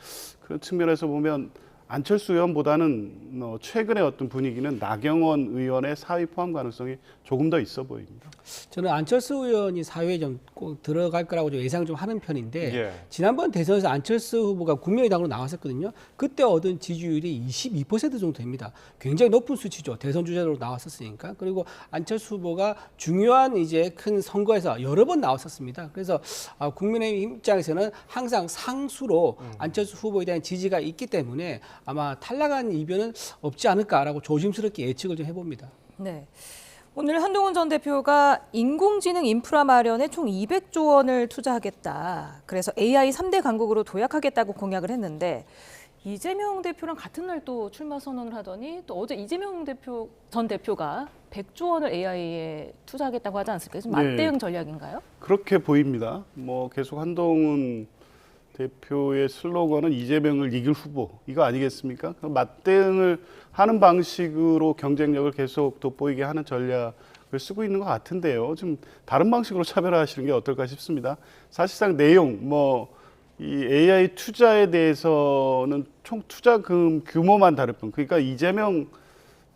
그런 측면에서 보면 안철수 의원보다는 최근의 어떤 분위기는 나경원 의원의 사위 포함 가능성이 조금 더 있어 보입니다. 저는 안철수 의원이 사회에 좀 꼭 들어갈 거라고 좀 예상 좀 하는 편인데 예. 지난번 대선에서 안철수 후보가 국민의당으로 나왔었거든요. 그때 얻은 지지율이 22% 정도 됩니다. 굉장히 높은 수치죠. 대선 주자로 나왔었으니까. 그리고 안철수 후보가 중요한 이제 큰 선거에서 여러 번 나왔었습니다. 그래서 국민의힘 입장에서는 항상 상수로 안철수 후보에 대한 지지가 있기 때문에 아마 탈락한 이변은 없지 않을까라고 조심스럽게 예측을 좀 해봅니다. 네. 오늘 한동훈 전 대표가 인공지능 인프라 마련에 총 200조 원을 투자하겠다. 그래서 AI 3대 강국으로 도약하겠다고 공약을 했는데 이재명 대표랑 같은 날 또 출마 선언을 하더니 또 어제 이재명 전 대표가 100조 원을 AI에 투자하겠다고 하지 않습니까? 좀 맞대응 전략인가요? 그렇게 보입니다. 뭐 계속 한동훈 대표의 슬로건은 이재명을 이길 후보 이거 아니겠습니까? 맞대응을 하는 방식으로 경쟁력을 계속 돋보이게 하는 전략을 쓰고 있는 것 같은데요. 좀 다른 방식으로 차별화하시는 게 어떨까 싶습니다. 사실상 내용 이 AI 투자에 대해서는 총 투자금 규모만 다를 뿐. 그러니까 이재명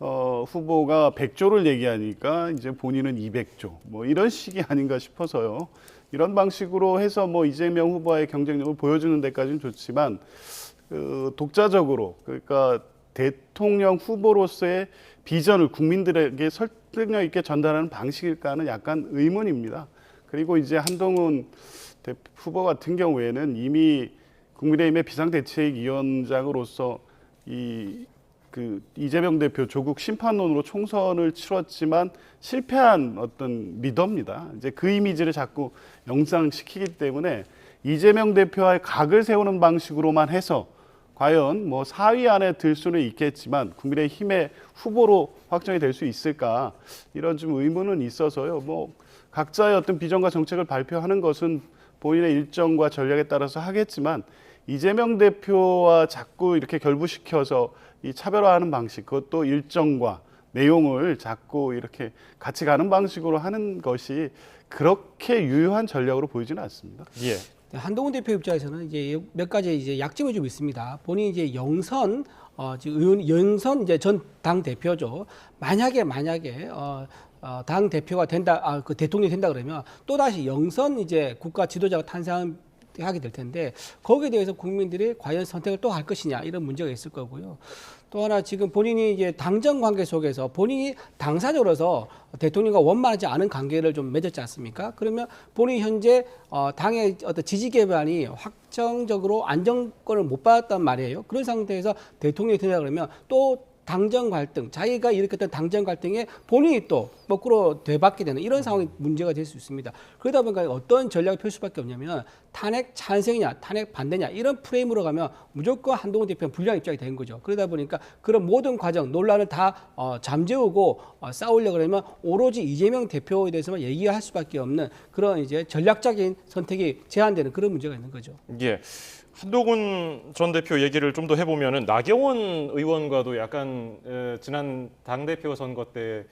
후보가 100조를 얘기하니까 이제 본인은 200조 이런 식이 아닌가 싶어서요. 이런 방식으로 해서 이재명 후보와의 경쟁력을 보여주는 데까지는 좋지만 독자적으로 그러니까 대통령 후보로서의 비전을 국민들에게 설득력 있게 전달하는 방식일까는 약간 의문입니다. 그리고 이제 한동훈 후보 같은 경우에는 이미 국민의힘의 비상대책위원장으로서 이재명 대표 조국 심판론으로 총선을 치렀지만 실패한 어떤 리더입니다. 이제 그 이미지를 자꾸 영상시키기 때문에 이재명 대표와의 각을 세우는 방식으로만 해서 과연 4위 안에 들 수는 있겠지만 국민의힘의 후보로 확정이 될 수 있을까 이런 좀 의문은 있어서요. 각자의 어떤 비전과 정책을 발표하는 것은 본인의 일정과 전략에 따라서 하겠지만 이재명 대표와 자꾸 이렇게 결부시켜서 이 차별화하는 방식, 그것도 일정과 내용을 자꾸 이렇게 같이 가는 방식으로 하는 것이 그렇게 유효한 전략으로 보이지는 않습니다. 예. 한동훈 대표 입장에서는 이제 몇 가지 이제 약점이 좀 있습니다. 본인이 이제 영선 이제 전 당 대표죠. 만약에 당 대표가 된다, 그 대통령이 된다 그러면 또 다시 영선 이제 국가 지도자가 탄생하게 될 텐데 거기에 대해서 국민들이 과연 선택을 또 할 것이냐 이런 문제가 있을 거고요. 또 하나 지금 본인이 이제 당정 관계 속에서 본인이 당사자로서 대통령과 원만하지 않은 관계를 좀 맺었지 않습니까? 그러면 본인이 현재 당의 어떤 지지 기반이 확정적으로 안정권을 못 받았단 말이에요. 그런 상태에서 대통령이 되냐 그러면 또 당정 갈등, 자기가 일으켰던 당정 갈등에 본인이 또 거꾸로 되받게 되는 이런 상황이 문제가 될 수 있습니다. 그러다 보니까 어떤 전략을 펼 수밖에 없냐면 탄핵 찬성이냐, 탄핵 반대냐 이런 프레임으로 가면 무조건 한동훈 대표는 불리한 입장이 되는 거죠. 그러다 보니까 그런 모든 과정, 논란을 다 잠재우고 싸우려고 그러면 오로지 이재명 대표에 대해서만 얘기할 수밖에 없는 그런 이제 전략적인 선택이 제한되는 그런 문제가 있는 거죠. 예. 한동훈 전 대표 얘기를 좀 더 해보면은 나경원 의원과도 약간 지난 당대표 선거 때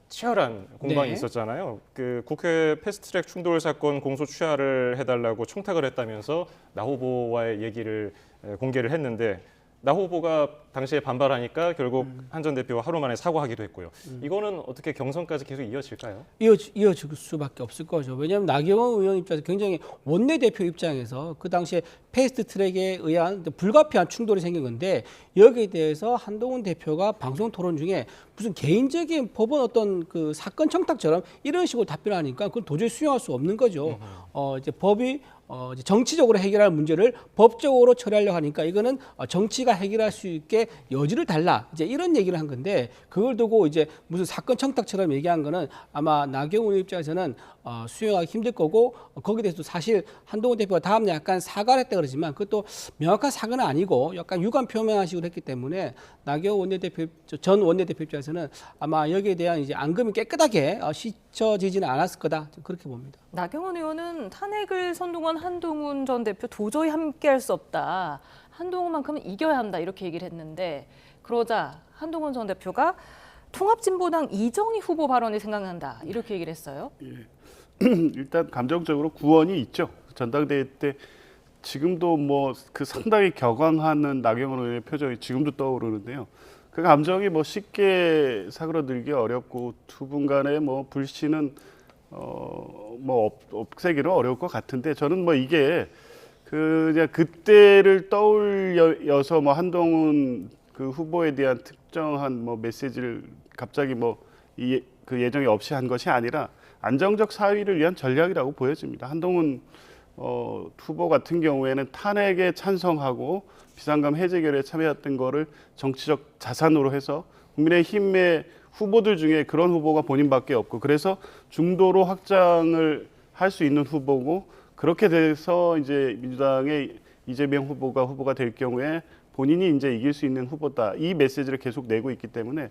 치열한 공방이 있었잖아요. 그 국회 패스트트랙 충돌 사건 공소 취하를 해달라고 청탁을 했다면서 나 후보와의 얘기를 공개를 했는데 나 후보가 당시에 반발하니까 결국 한 전 대표가 하루 만에 사과하기도 했고요. 이거는 어떻게 경선까지 계속 이어질까요? 이어질 수밖에 없을 거죠. 왜냐하면 나경원 의원 입장에서 굉장히 원내대표 입장에서 그 당시에 패스트트랙에 의한 불가피한 충돌이 생긴 건데 여기에 대해서 한동훈 대표가 방송 토론 중에 무슨 개인적인 법원 어떤 그 사건 청탁처럼 이런 식으로 답변하니까 그건 도저히 수용할 수 없는 거죠. 이제 법이 이제 정치적으로 해결할 문제를 법적으로 처리하려고 하니까 이거는 정치가 해결할 수 있게 여지를 달라. 이제 이런 얘기를 한 건데 그걸 두고 이제 무슨 사건 청탁처럼 얘기한 거는 아마 나경원 입장에서는 수용하기 힘들 거고 거기에 대해서도 사실 한동훈 대표가 다음날 약간 사과를 했다 그러지만 그것도 명확한 사과는 아니고 약간 유감 표명하식으로 했기 때문에 나경원 원내대표 전 원내대표 입장에서는 아마 여기에 대한 이제 앙금이 깨끗하게 씻혀지지는 않았을 거다 그렇게 봅니다. 나경원 의원은 탄핵을 선동한 한동훈 전 대표 도저히 함께할 수 없다. 한동훈만큼은 이겨야 한다 이렇게 얘기를 했는데 그러자 한동훈 전 대표가 통합진보당 이정희 후보 발언이 생각난다 이렇게 얘기를 했어요. 예. 일단 감정적으로 구원이 있죠. 전당대회 때 지금도 뭐 그 상당히 격앙하는 나경원 의원의 표정이 지금도 떠오르는데요. 그 감정이 뭐 쉽게 사그러들기 어렵고 두 분 간의 뭐 불신은 뭐 없애기는 어려울 것 같은데 저는 뭐 이게 그냥 그때를 떠올려서 뭐 한동훈 그 후보에 대한 특정한 뭐 메시지를 갑자기 뭐 그 예정이 없이 한 것이 아니라 안정적 사위를 위한 전략이라고 보여집니다. 한동훈 후보 같은 경우에는 탄핵에 찬성하고 비상감 해제 결의에 참여했던 거를 정치적 자산으로 해서 국민의힘의 후보들 중에 그런 후보가 본인밖에 없고 그래서 중도로 확장을 할 수 있는 후보고 그렇게 돼서 이제 민주당의 이재명 후보가 될 경우에 본인이 이제 이길 수 있는 후보다 이 메시지를 계속 내고 있기 때문에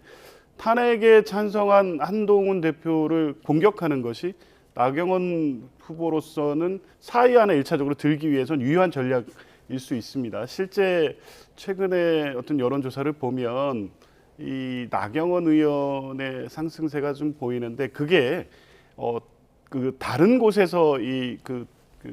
탄핵에 찬성한 한동훈 대표를 공격하는 것이 나경원 후보로서는 사위 안에 1차적으로 들기 위해서는 유효한 전략일 수 있습니다. 실제 최근에 어떤 여론조사를 보면 이 나경원 의원의 상승세가 좀 보이는데 그게 그 다른 곳에서 그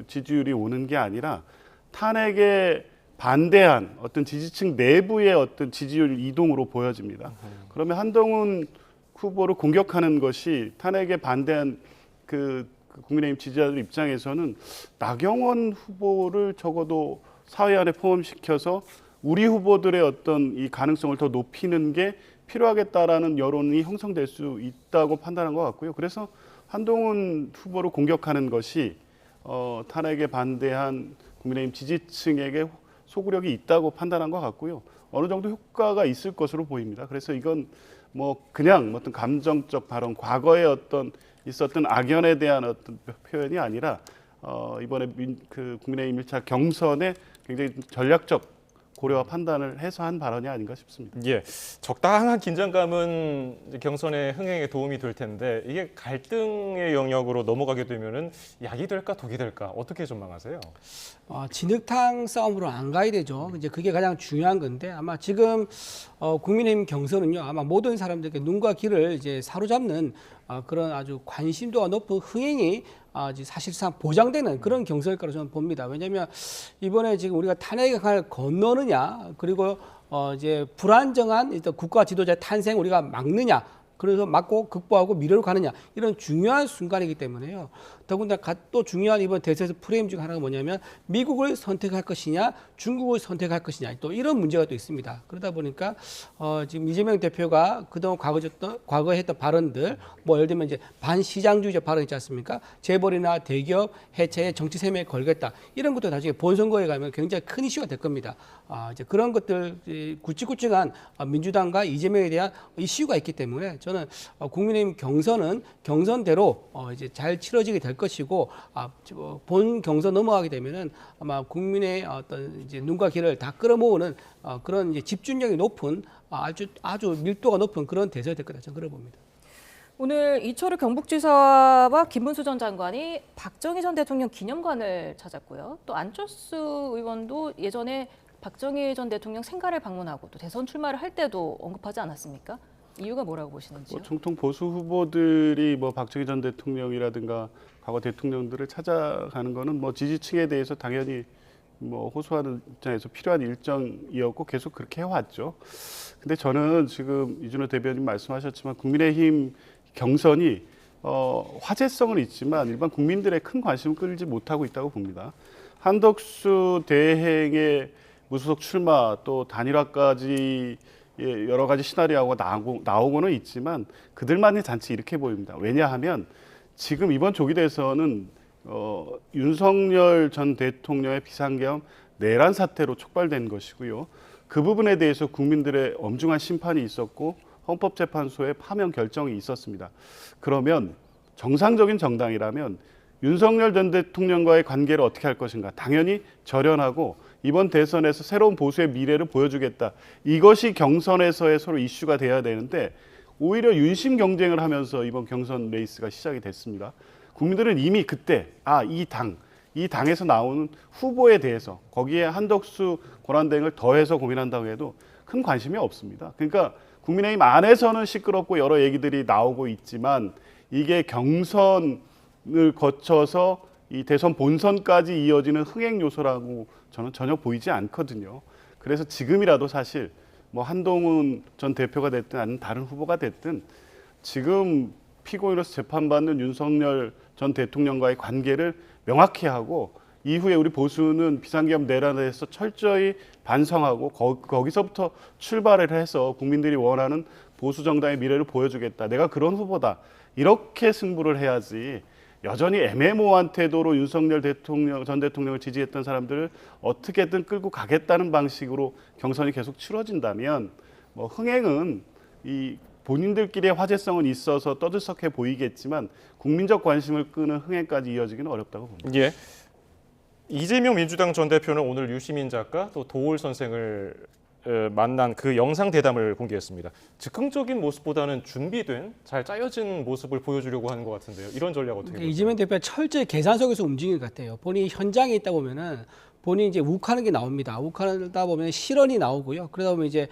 지지율이 오는 게 아니라 탄핵에 반대한 어떤 지지층 내부의 어떤 지지율 이동으로 보여집니다. 그러면 한동훈 후보를 공격하는 것이 탄핵에 반대한 그 국민의힘 지지자들 입장에서는 나경원 후보를 적어도 사회 안에 포함시켜서 우리 후보들의 어떤 이 가능성을 더 높이는 게 필요하겠다라는 여론이 형성될 수 있다고 판단한 것 같고요. 그래서 한동훈 후보를 공격하는 것이 탄핵에 반대한 국민의힘 지지층에게 소구력이 있다고 판단한 것 같고요. 어느 정도 효과가 있을 것으로 보입니다. 그래서 이건 뭐 그냥 어떤 감정적 발언, 과거에 어떤 있었던 악연에 대한 어떤 표현이 아니라 이번에 그 국민의힘 1차 경선에 굉장히 전략적 고려와 판단을 해서 한 발언이 아닌가 싶습니다. 예, 적당한 긴장감은 이제 경선의 흥행에 도움이 될 텐데 이게 갈등의 영역으로 넘어가게 되면은 약이 될까 독이 될까 어떻게 전망하세요? 진흙탕 싸움으로 안 가야 되죠. 이제 그게 가장 중요한 건데 아마 지금 국민의힘 경선은요 아마 모든 사람들에게 눈과 귀를 이제 사로잡는 그런 아주 관심도가 높은 흥행이 사실상 보장되는 그런 경선일 거라고 저는 봅니다. 왜냐하면 이번에 지금 우리가 탄핵을 건너느냐 그리고 이제 불안정한 일단 국가 지도자의 탄생 우리가 막느냐 그래서 막고 극복하고 미래로 가느냐 이런 중요한 순간이기 때문에요. 더군다나 또 중요한 이번 대선에서 프레임 중 하나가 뭐냐면 미국을 선택할 것이냐 중국을 선택할 것이냐 또 이런 문제가 또 있습니다. 그러다 보니까 지금 이재명 대표가 그동안 과거에 했던 발언들 뭐 예를 들면 이제 반시장주의적 발언 있지 않습니까? 재벌이나 대기업 해체에 정치 세력에 걸겠다 이런 것도 나중에 본선거에 가면 굉장히 큰 이슈가 될 겁니다. 이제 그런 것들 굵직굵직한 민주당과 이재명에 대한 이슈가 있기 때문에 저는 국민의힘 경선은 경선대로 이제 잘 치러지게 될 것이고 본 경선 넘어가게 되면은 아마 국민의 어떤 이제 눈과 귀를 다 끌어모으는 그런 이제 집중력이 높은 아주 밀도가 높은 그런 대선이 될 거다 저는 그렇게 봅니다. 오늘 이철우 경북지사와 김문수 전 장관이 박정희 전 대통령 기념관을 찾았고요. 또 안철수 의원도 예전에 박정희 전 대통령 생가를 방문하고 또 대선 출마를 할 때도 언급하지 않았습니까? 이유가 뭐라고 보시는지요? 정통 보수 후보들이 뭐 박정희 전 대통령이라든가 과거 대통령들을 찾아가는 거는 뭐 지지층에 대해서 당연히 뭐 호소하는 입장에서 필요한 일정이었고 계속 그렇게 해왔죠. 근데 저는 지금 이준호 대변인 말씀하셨지만 국민의힘 경선이 화제성은 있지만 일반 국민들의 큰 관심을 끌지 못하고 있다고 봅니다. 한덕수 대행의 무소속 출마 또 단일화까지 여러 가지 시나리오가 나오고는 있지만 그들만의 잔치 이렇게 보입니다. 왜냐하면 지금 이번 조기 대선은 윤석열 전 대통령의 비상계엄 내란 사태로 촉발된 것이고요. 그 부분에 대해서 국민들의 엄중한 심판이 있었고 헌법재판소의 파면 결정이 있었습니다. 그러면 정상적인 정당이라면 윤석열 전 대통령과의 관계를 어떻게 할 것인가? 당연히 절연하고 이번 대선에서 새로운 보수의 미래를 보여주겠다. 이것이 경선에서의 서로 이슈가 돼야 되는데 오히려 윤심 경쟁을 하면서 이번 경선 레이스가 시작이 됐습니다. 국민들은 이미 그때 이 당에서 나오는 후보에 대해서 거기에 한덕수 권한대행을 더해서 고민한다고 해도 큰 관심이 없습니다. 그러니까 국민의힘 안에서는 시끄럽고 여러 얘기들이 나오고 있지만 이게 경선을 거쳐서 이 대선 본선까지 이어지는 흥행 요소라고 저는 전혀 보이지 않거든요. 그래서 지금이라도 사실 뭐 한동훈 전 대표가 됐든 아니면 다른 후보가 됐든 지금 피고인으로서 재판받는 윤석열 전 대통령과의 관계를 명확히 하고 이후에 우리 보수는 비상계엄 내란에서 철저히 반성하고 거기서부터 출발을 해서 국민들이 원하는 보수 정당의 미래를 보여주겠다. 내가 그런 후보다. 이렇게 승부를 해야지 여전히 애매모호한 태도로 윤석열 전 대통령을 지지했던 사람들을 어떻게든 끌고 가겠다는 방식으로 경선이 계속 치러진다면 뭐 흥행은 이 본인들끼리의 화제성은 있어서 떠들썩해 보이겠지만 국민적 관심을 끄는 흥행까지 이어지기는 어렵다고 봅니다. 예. 이재명 민주당 전 대표는 오늘 유시민 작가 또 도올 선생을 만난 그 영상 대담을 공개했습니다. 즉흥적인 모습보다는 준비된 잘 짜여진 모습을 보여주려고 하는 것 같은데요. 이런 전략 어떻게 보세요? 이재명 대표가 철저히 계산 속에서 움직이는 것 같아요. 본인이 현장에 있다 보면은 본인이 이제 욱하는 게 나옵니다. 욱하다 보면 실언이 나오고요. 그러다 보면 이제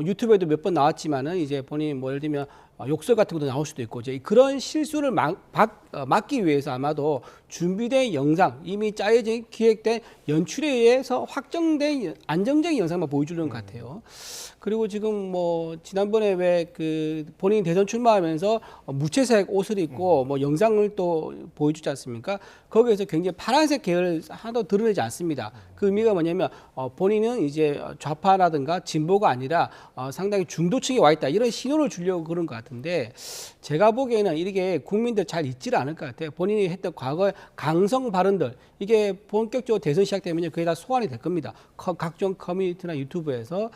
유튜브에도 몇 번 나왔지만은 이제 본인이 뭐 예를 들면 욕설 같은 것도 나올 수도 있고 이제 그런 실수를 막기 위해서 아마도 준비된 영상, 이미 짜여진 기획된 연출에 의해서 확정된 안정적인 영상만 보여주는 것 같아요. 그리고 지금 뭐 지난번에 왜 그 본인 대선 출마하면서 무채색 옷을 입고 뭐 영상을 또 보여주지 않습니까? 거기에서 굉장히 파란색 계열을 하나도 드러내지 않습니다. 그 의미가 뭐냐면 본인은 이제 좌파라든가 진보가 아니라 상당히 중도층에 와 있다 이런 신호를 주려고 그런 것 같은데 제가 보기에는 이게 국민들 잘 잊지를 않을 것 같아요. 본인이 했던 과거의 강성 발언들 이게 본격적으로 대선 시작되면 그게 다 소환이 될 겁니다. 각종 커뮤니티나 유튜브에서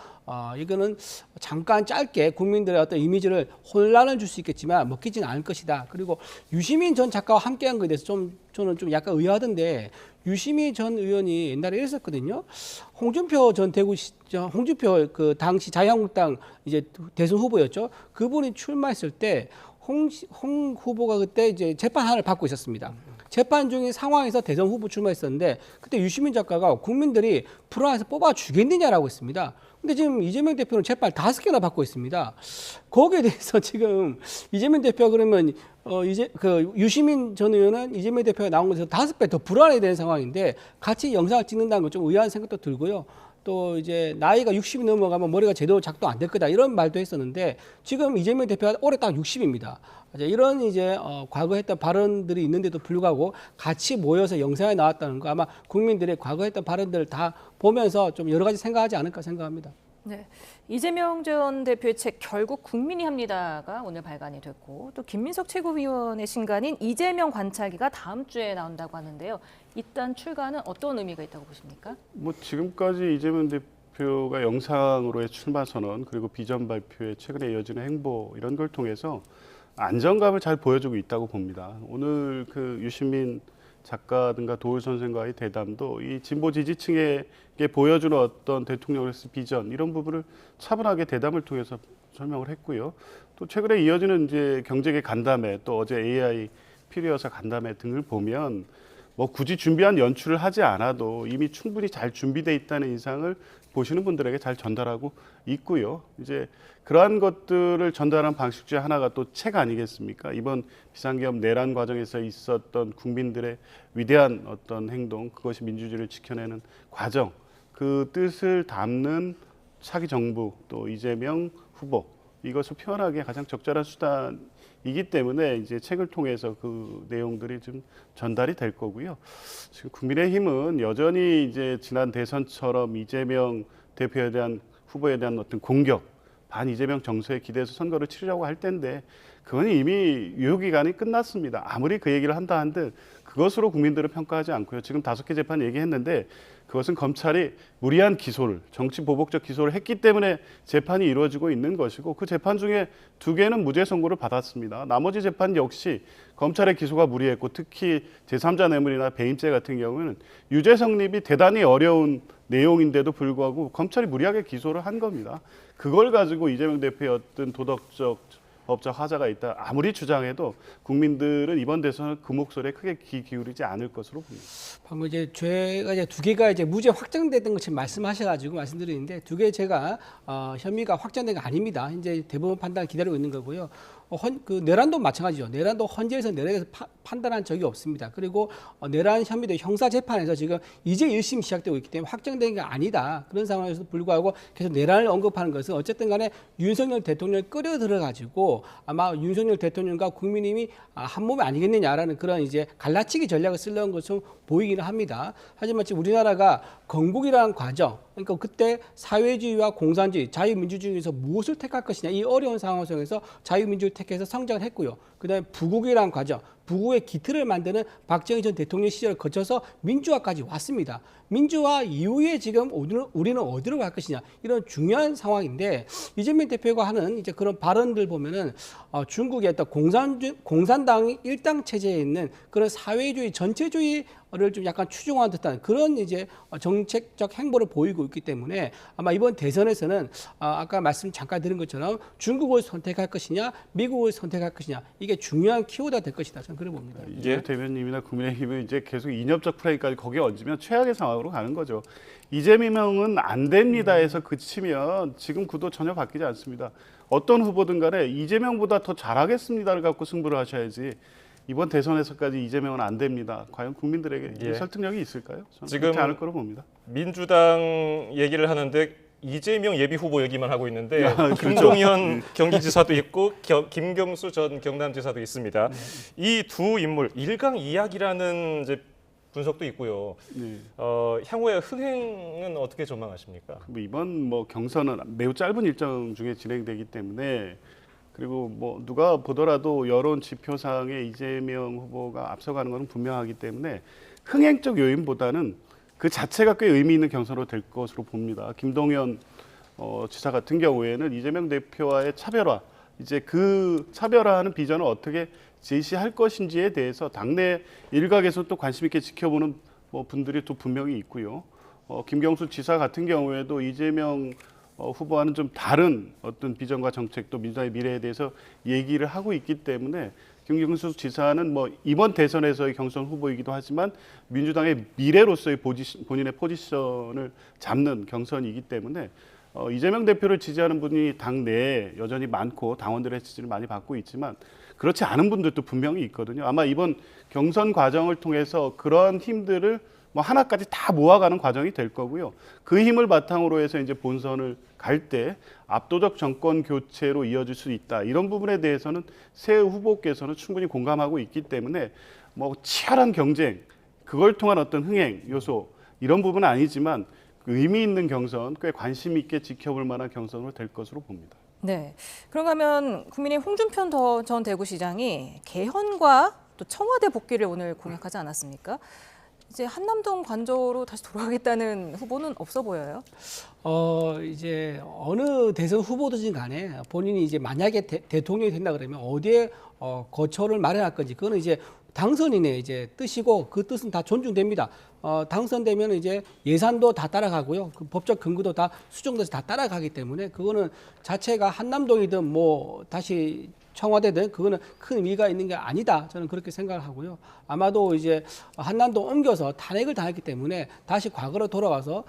이거는 잠깐 짧게 국민들의 어떤 이미지를 혼란을 줄 수 있겠지만 먹히지는 않을 것이다. 그리고 유시민 전 작가와 함께한 것에 대해서 저는 좀 약간 의아하던데 유시민 전 의원이 옛날에 이랬었거든요. 홍준표 전 홍준표 그 당시 자유한국당 이제 대선 후보였죠. 그분이 출마했을 때 홍 후보가 그때 이제 재판 하나를 받고 있었습니다. 재판 중인 상황에서 대선 후보 출마했었는데 그때 유시민 작가가 국민들이 불안해서 뽑아 주겠느냐라고 했습니다. 근데 지금 이재명 대표는 재판 5개나 받고 있습니다. 거기에 대해서 지금 이재명 대표가 그러면 이제 그 유시민 전 의원은 이재명 대표가 나온 것에서 5배 더 불안해야 되는 상황인데 같이 영상을 찍는다는 건 좀 의아한 생각도 들고요. 또 이제 나이가 60이 넘어가면 머리가 제대로 작동 안 될 거다 이런 말도 했었는데 지금 이재명 대표가 올해 딱 60입니다. 이런 이제 과거 했던 발언들이 있는데도 불구하고 같이 모여서 영상에 나왔다는 거 아마 국민들의 과거 했던 발언들을 다 보면서 좀 여러 가지 생각하지 않을까 생각합니다. 네, 이재명 전 대표의 책 결국 국민이 합니다가 오늘 발간이 됐고 또 김민석 최고위원의 신간인 이재명 관찰기가 다음 주에 나온다고 하는데요. 일단 출간은 어떤 의미가 있다고 보십니까? 뭐 지금까지 이재명 대표가 영상으로의 출마 선언 그리고 비전 발표에 최근에 이어지는 행보 이런 걸 통해서 안정감을 잘 보여주고 있다고 봅니다. 오늘 그 유시민 작가든가 도울 선생과의 대담도 이 진보 지지층에게 보여주는 어떤 대통령으로서 비전 이런 부분을 차분하게 대담을 통해서 설명을 했고요. 또 최근에 이어지는 이제 경제계 간담회 또 어제 AI 필요여사 간담회 등을 보면 뭐 굳이 준비한 연출을 하지 않아도 이미 충분히 잘 준비돼 있다는 인상을 보시는 분들에게 잘 전달하고 있고요. 이제 그러한 것들을 전달한 방식 중에 하나가 또 책 아니겠습니까? 이번 비상계엄 내란 과정에서 있었던 국민들의 위대한 어떤 행동, 그것이 민주주의를 지켜내는 과정, 그 뜻을 담는 차기 정부 또 이재명 후보 이것을 표현하기에 가장 적절한 수단이기 때문에 이제 책을 통해서 그 내용들이 좀 전달이 될 거고요. 지금 국민의힘은 여전히 이제 지난 대선처럼 이재명 대표에 대한 후보에 대한 어떤 공격, 반 이재명 정서에 기대해서 선거를 치르려고 할 텐데 그건 이미 유효기간이 끝났습니다. 아무리 그 얘기를 한다 한들 그것으로 국민들은 평가하지 않고요. 지금 5개 재판 얘기했는데 그것은 검찰이 무리한 기소를, 정치 보복적 기소를 했기 때문에 재판이 이루어지고 있는 것이고 그 재판 중에 2개는 무죄 선고를 받았습니다. 나머지 재판 역시 검찰의 기소가 무리했고 특히 제3자 뇌물이나 배임죄 같은 경우는 유죄 성립이 대단히 어려운 내용인데도 불구하고 검찰이 무리하게 기소를 한 겁니다. 그걸 가지고 이재명 대표의 어떤 도덕적 법적 하자가 있다 아무리 주장해도 국민들은 이번 대선은 그 목소리에 크게 귀 기울이지 않을 것으로 봅니다. 방금 이제 죄가 이제 2개가 이제 무죄 확정됐던 것처럼 말씀하셔가지고 말씀드리는데 2개 제가 혐의가 확정된 게 아닙니다. 이제 대법원 판단을 기다리고 있는 거고요. 그 내란도 마찬가지죠. 내란도 헌재에서 내란에서 판단한 적이 없습니다. 그리고 내란 혐의도 형사 재판에서 지금 이제 1심 시작되고 있기 때문에 확정된 게 아니다. 그런 상황에서도 불구하고 계속 내란을 언급하는 것은 어쨌든 간에 윤석열 대통령을 끌어들여 가지고 아마 윤석열 대통령과 국민의힘이 한 몸이 아니겠느냐라는 그런 이제 갈라치기 전략을 쓰려는 것처럼 보이기는 합니다. 하지만 지금 우리나라가 건국이라는 과정, 그러니까 그때 사회주의와 공산주의, 자유민주주의에서 무엇을 택할 것이냐 이 어려운 상황 속에서 자유민주를 택해서 성장을 했고요. 그다음에 부국이라는 과정, 부국의 기틀을 만드는 박정희 전 대통령 시절을 거쳐서 민주화까지 왔습니다. 민주화 이후에 지금 우리는 어디로 갈 것이냐 이런 중요한 상황인데 이재명 대표가 하는 이제 그런 발언들 보면은 중국의 어떤 공산당 일당 체제에 있는 그런 사회주의 전체주의를 좀 약간 추종한 듯한 그런 이제 정책적 행보를 보이고 있기 때문에 아마 이번 대선에서는 아까 말씀 잠깐 드린 것처럼 중국을 선택할 것이냐 미국을 선택할 것이냐 이게 중요한 키워드가 될 것이다 저는 그래 봅니다. 이제 대변인이나 국민의힘은 이제 계속 인협적 플레이까지 거기에 얹으면 최악의 상황으로 가는 거죠. 이재명은 안 됩니다에서 그치면 지금 구도 전혀 바뀌지 않습니다. 어떤 후보든 간에 이재명보다 더 잘하겠습니다를 갖고 승부를 하셔야지 이번 대선에서까지 이재명은 안 됩니다. 과연 국민들에게 설득력이 있을까요? 저는 지금 그렇지 않을 거로 봅니다. 민주당 얘기를 하는데 이재명 예비 후보 얘기만 하고 있는데 그렇죠. 김동연 경기지사도 있고 김경수 전 경남지사도 있습니다. 이 두 인물 일강이약이라는 이제 분석도 있고요. 향후의 흥행은 어떻게 전망하십니까? 이번 경선은 매우 짧은 일정 중에 진행되기 때문에 그리고 누가 보더라도 여론 지표상에 이재명 후보가 앞서가는 것은 분명하기 때문에 흥행적 요인보다는 그 자체가 꽤 의미 있는 경선으로 될 것으로 봅니다. 김동연 지사 같은 경우에는 이재명 대표와의 차별화, 이제 그 차별화하는 비전을 어떻게 제시할 것인지에 대해서 당내 일각에서 또 관심 있게 지켜보는 분들이 또 분명히 있고요. 김경수 지사 같은 경우에도 이재명 후보와는 좀 다른 어떤 비전과 정책 또 민주당의 미래에 대해서 얘기를 하고 있기 때문에 김경수 지사는 이번 대선에서의 경선 후보이기도 하지만 민주당의 미래로서의 본인의 포지션을 잡는 경선이기 때문에 이재명 대표를 지지하는 분이 당내에 여전히 많고 당원들의 지지를 많이 받고 있지만 그렇지 않은 분들도 분명히 있거든요. 아마 이번 경선 과정을 통해서 그런 힘들을 하나까지 다 모아가는 과정이 될 거고요. 그 힘을 바탕으로 해서 이제 본선을 갈 때 압도적 정권 교체로 이어질 수 있다. 이런 부분에 대해서는 새 후보께서는 충분히 공감하고 있기 때문에 치열한 경쟁, 그걸 통한 어떤 흥행 요소 이런 부분은 아니지만 의미 있는 경선, 꽤 관심 있게 지켜볼 만한 경선으로 될 것으로 봅니다. 네. 그런가 하면 국민의 홍준표 전 대구시장이 개헌과 또 청와대 복귀를 오늘 공약하지 않았습니까? 이제 한남동 관저로 다시 돌아가겠다는 후보는 없어 보여요. 이제 어느 대선 후보든 간에 본인이 이제 만약에 대통령이 된다 그러면 어디에 거처를 마련할 건지 그거는 이제 당선인의 이제 뜻이고 그 뜻은 다 존중됩니다. 당선되면 이제 예산도 다 따라가고요. 그 법적 근거도 다 수정돼서 다 따라가기 때문에 그거는 자체가 한남동이든 다시 청와대든 그거는 큰 의미가 있는 게 아니다. 저는 그렇게 생각을 하고요. 아마도 이제 한남동 옮겨서 탄핵을 당했기 때문에 다시 과거로 돌아가서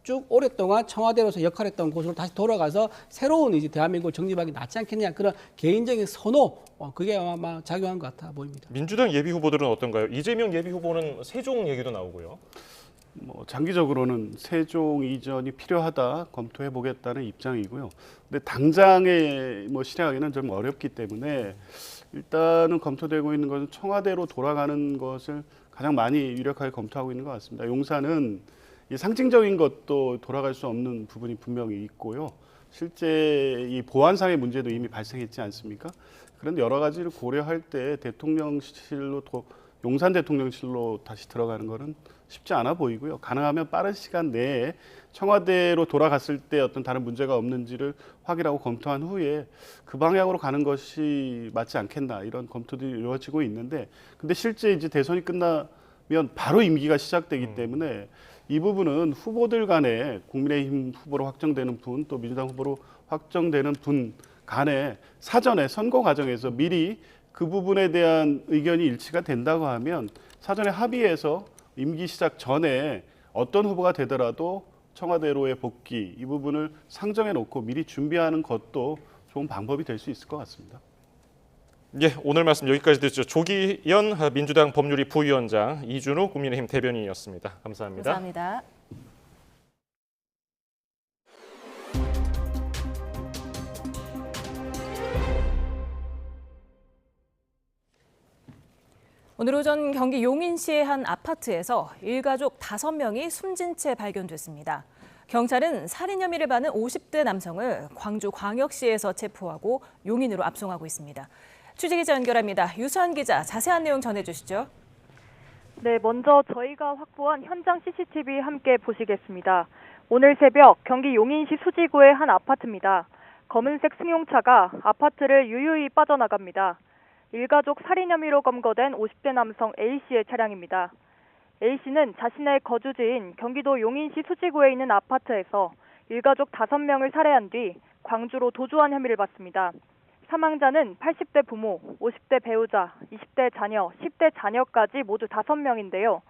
쭉 오랫동안 청와대로서 역할했던 곳으로 다시 돌아가서 새로운 이제 대한민국을 정립하기 낫지 않겠냐 그런 개인적인 선호 그게 아마 작용한 것 같아 보입니다. 민주당 예비 후보들은 어떤가요? 이재명 예비 후보는 세종 얘기도 나오고요. 장기적으로는 세종 이전이 필요하다 검토해 보겠다는 입장이고요. 근데 당장에 실행하기는 좀 어렵기 때문에 일단은 검토되고 있는 것은 청와대로 돌아가는 것을 가장 많이 유력하게 검토하고 있는 것 같습니다. 용산은 이 상징적인 것도 돌아갈 수 없는 부분이 분명히 있고요. 실제 이 보안상의 문제도 이미 발생했지 않습니까? 그런데 여러 가지를 고려할 때 대통령실로 용산 대통령실로 다시 들어가는 것은 쉽지 않아 보이고요. 가능하면 빠른 시간 내에 청와대로 돌아갔을 때 어떤 다른 문제가 없는지를 확인하고 검토한 후에 그 방향으로 가는 것이 맞지 않겠나 이런 검토들이 이루어지고 있는데 근데 실제 이제 대선이 끝나면 바로 임기가 시작되기 때문에 이 부분은 후보들 간에 국민의힘 후보로 확정되는 분 또 민주당 후보로 확정되는 분 간에 사전에 선거 과정에서 미리 그 부분에 대한 의견이 일치가 된다고 하면 사전에 합의해서 임기 시작 전에 어떤 후보가 되더라도 청와대로의 복귀 이 부분을 상정해 놓고 미리 준비하는 것도 좋은 방법이 될 수 있을 것 같습니다. 예, 오늘 말씀 여기까지 듣죠. 조기현 민주당 법률위 부위원장, 이준우 국민의힘 대변인이었습니다. 감사합니다. 감사합니다. 오늘 오전 경기 용인시의 한 아파트에서 일가족 5명이 숨진 채 발견됐습니다. 경찰은 살인 혐의를 받은 50대 남성을 광주광역시에서 체포하고 용인으로 압송하고 있습니다. 취재기자 연결합니다. 유수한 기자, 자세한 내용 전해주시죠. 네, 먼저 저희가 확보한 현장 CCTV 함께 보시겠습니다. 오늘 새벽 경기 용인시 수지구의 한 아파트입니다. 검은색 승용차가 아파트를 유유히 빠져나갑니다. 일가족 살인 혐의로 검거된 50대 남성 A씨의 차량입니다. A씨는 자신의 거주지인 경기도 용인시 수지구에 있는 아파트에서 일가족 5명을 살해한 뒤 광주로 도주한 혐의를 받습니다. 사망자는 80대 부모, 50대 배우자, 20대 자녀, 10대 자녀까지 모두 5명인데요.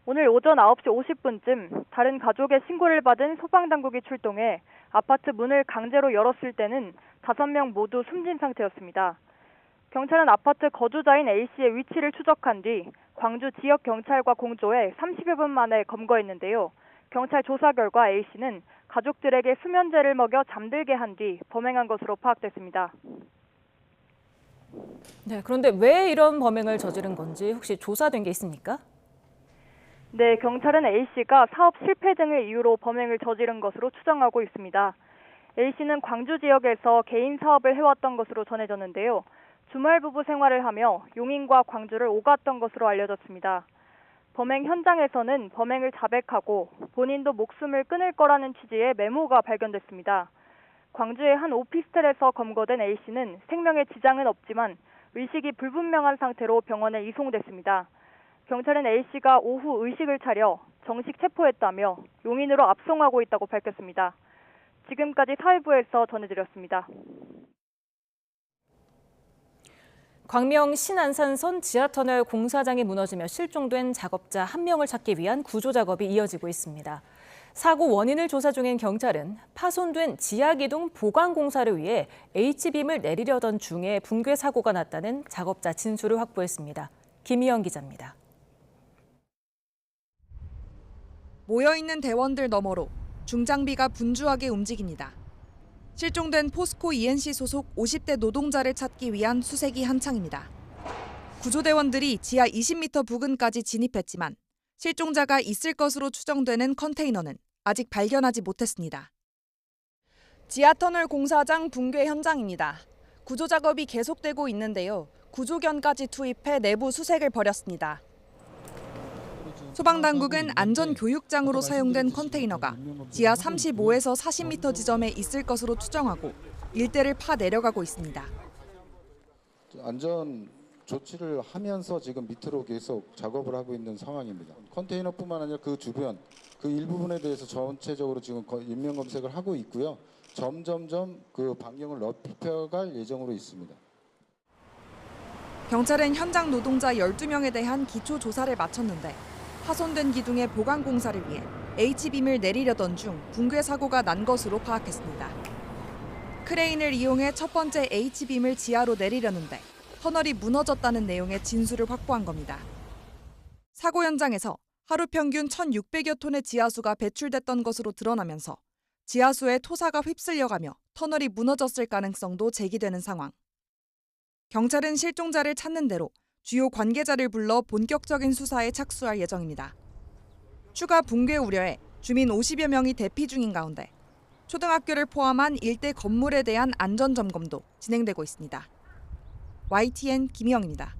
오늘 오전 9시 50분쯤 다른 가족의 신고를 받은 소방당국이 출동해 아파트 문을 강제로 열었을 때는 5명 모두 숨진 상태였습니다. 경찰은 아파트 거주자인 A씨의 위치를 추적한 뒤 광주 지역경찰과 공조해 30여 분 만에 검거했는데요. 경찰 조사 결과 A씨는 가족들에게 수면제를 먹여 잠들게 한 뒤 범행한 것으로 파악됐습니다. 네, 그런데 왜 이런 범행을 저지른 건지 혹시 조사된 게 있습니까? 네, 경찰은 A씨가 사업 실패 등을 이유로 범행을 저지른 것으로 추정하고 있습니다. A씨는 광주 지역에서 개인 사업을 해왔던 것으로 전해졌는데요. 주말 부부 생활을 하며 용인과 광주를 오갔던 것으로 알려졌습니다. 범행 현장에서는 범행을 자백하고 본인도 목숨을 끊을 거라는 취지의 메모가 발견됐습니다. 광주의 한 오피스텔에서 검거된 A씨는 생명에 지장은 없지만 의식이 불분명한 상태로 병원에 이송됐습니다. 경찰은 A씨가 오후 의식을 차려 정식 체포했다며 용인으로 압송하고 있다고 밝혔습니다. 지금까지 사회부에서 전해드렸습니다. 광명 신안산선 지하터널 공사장이 무너지며 실종된 작업자 1명을 찾기 위한 구조 작업이 이어지고 있습니다. 사고 원인을 조사 중인 경찰은 파손된 지하기둥 보강 공사를 위해 H빔을 내리려던 중에 붕괴 사고가 났다는 작업자 진술을 확보했습니다. 김희영 기자입니다. 모여있는 대원들 너머로 중장비가 분주하게 움직입니다. 실종된 포스코 ENC 소속 50대 노동자를 찾기 위한 수색이 한창입니다. 구조대원들이 지하 20m 부근까지 진입했지만 실종자가 있을 것으로 추정되는 컨테이너는 아직 발견하지 못했습니다. 지하터널 공사장 붕괴 현장입니다. 구조 작업이 계속되고 있는데요. 구조견까지 투입해 내부 수색을 벌였습니다. 소방당국은 안전교육장으로 사용된 컨테이너가 지하 35에서 40m 지점에 있을 것으로 추정하고 일대를 파 내려가고 있습니다. 안전 조치를 하면서 지금 밑으로 계속 작업을 하고 있는 상황입니다. 컨테이너뿐만 아니라 그 주변, 그 일부분에 대해서 전체적으로 지금 인명 검색을 하고 있고요. 점점점 그 반경을 넓혀갈 예정으로 있습니다. 경찰은 현장 노동자 12명에 대한 기초 조사를 마쳤는데 파손된 기둥의 보강 공사를 위해 H빔을 내리려던 중 붕괴 사고가 난 것으로 파악했습니다. 크레인을 이용해 첫 번째 H빔을 지하로 내리려는데 터널이 무너졌다는 내용의 진술을 확보한 겁니다. 사고 현장에서 하루 평균 1,600여 톤의 지하수가 배출됐던 것으로 드러나면서 지하수에 토사가 휩쓸려가며 터널이 무너졌을 가능성도 제기되는 상황. 경찰은 실종자를 찾는 대로 주요 관계자를 불러 본격적인 수사에 착수할 예정입니다. 추가 붕괴 우려에 주민 50여 명이 대피 중인 가운데 초등학교를 포함한 일대 건물에 대한 안전 점검도 진행되고 있습니다. YTN 김희영입니다.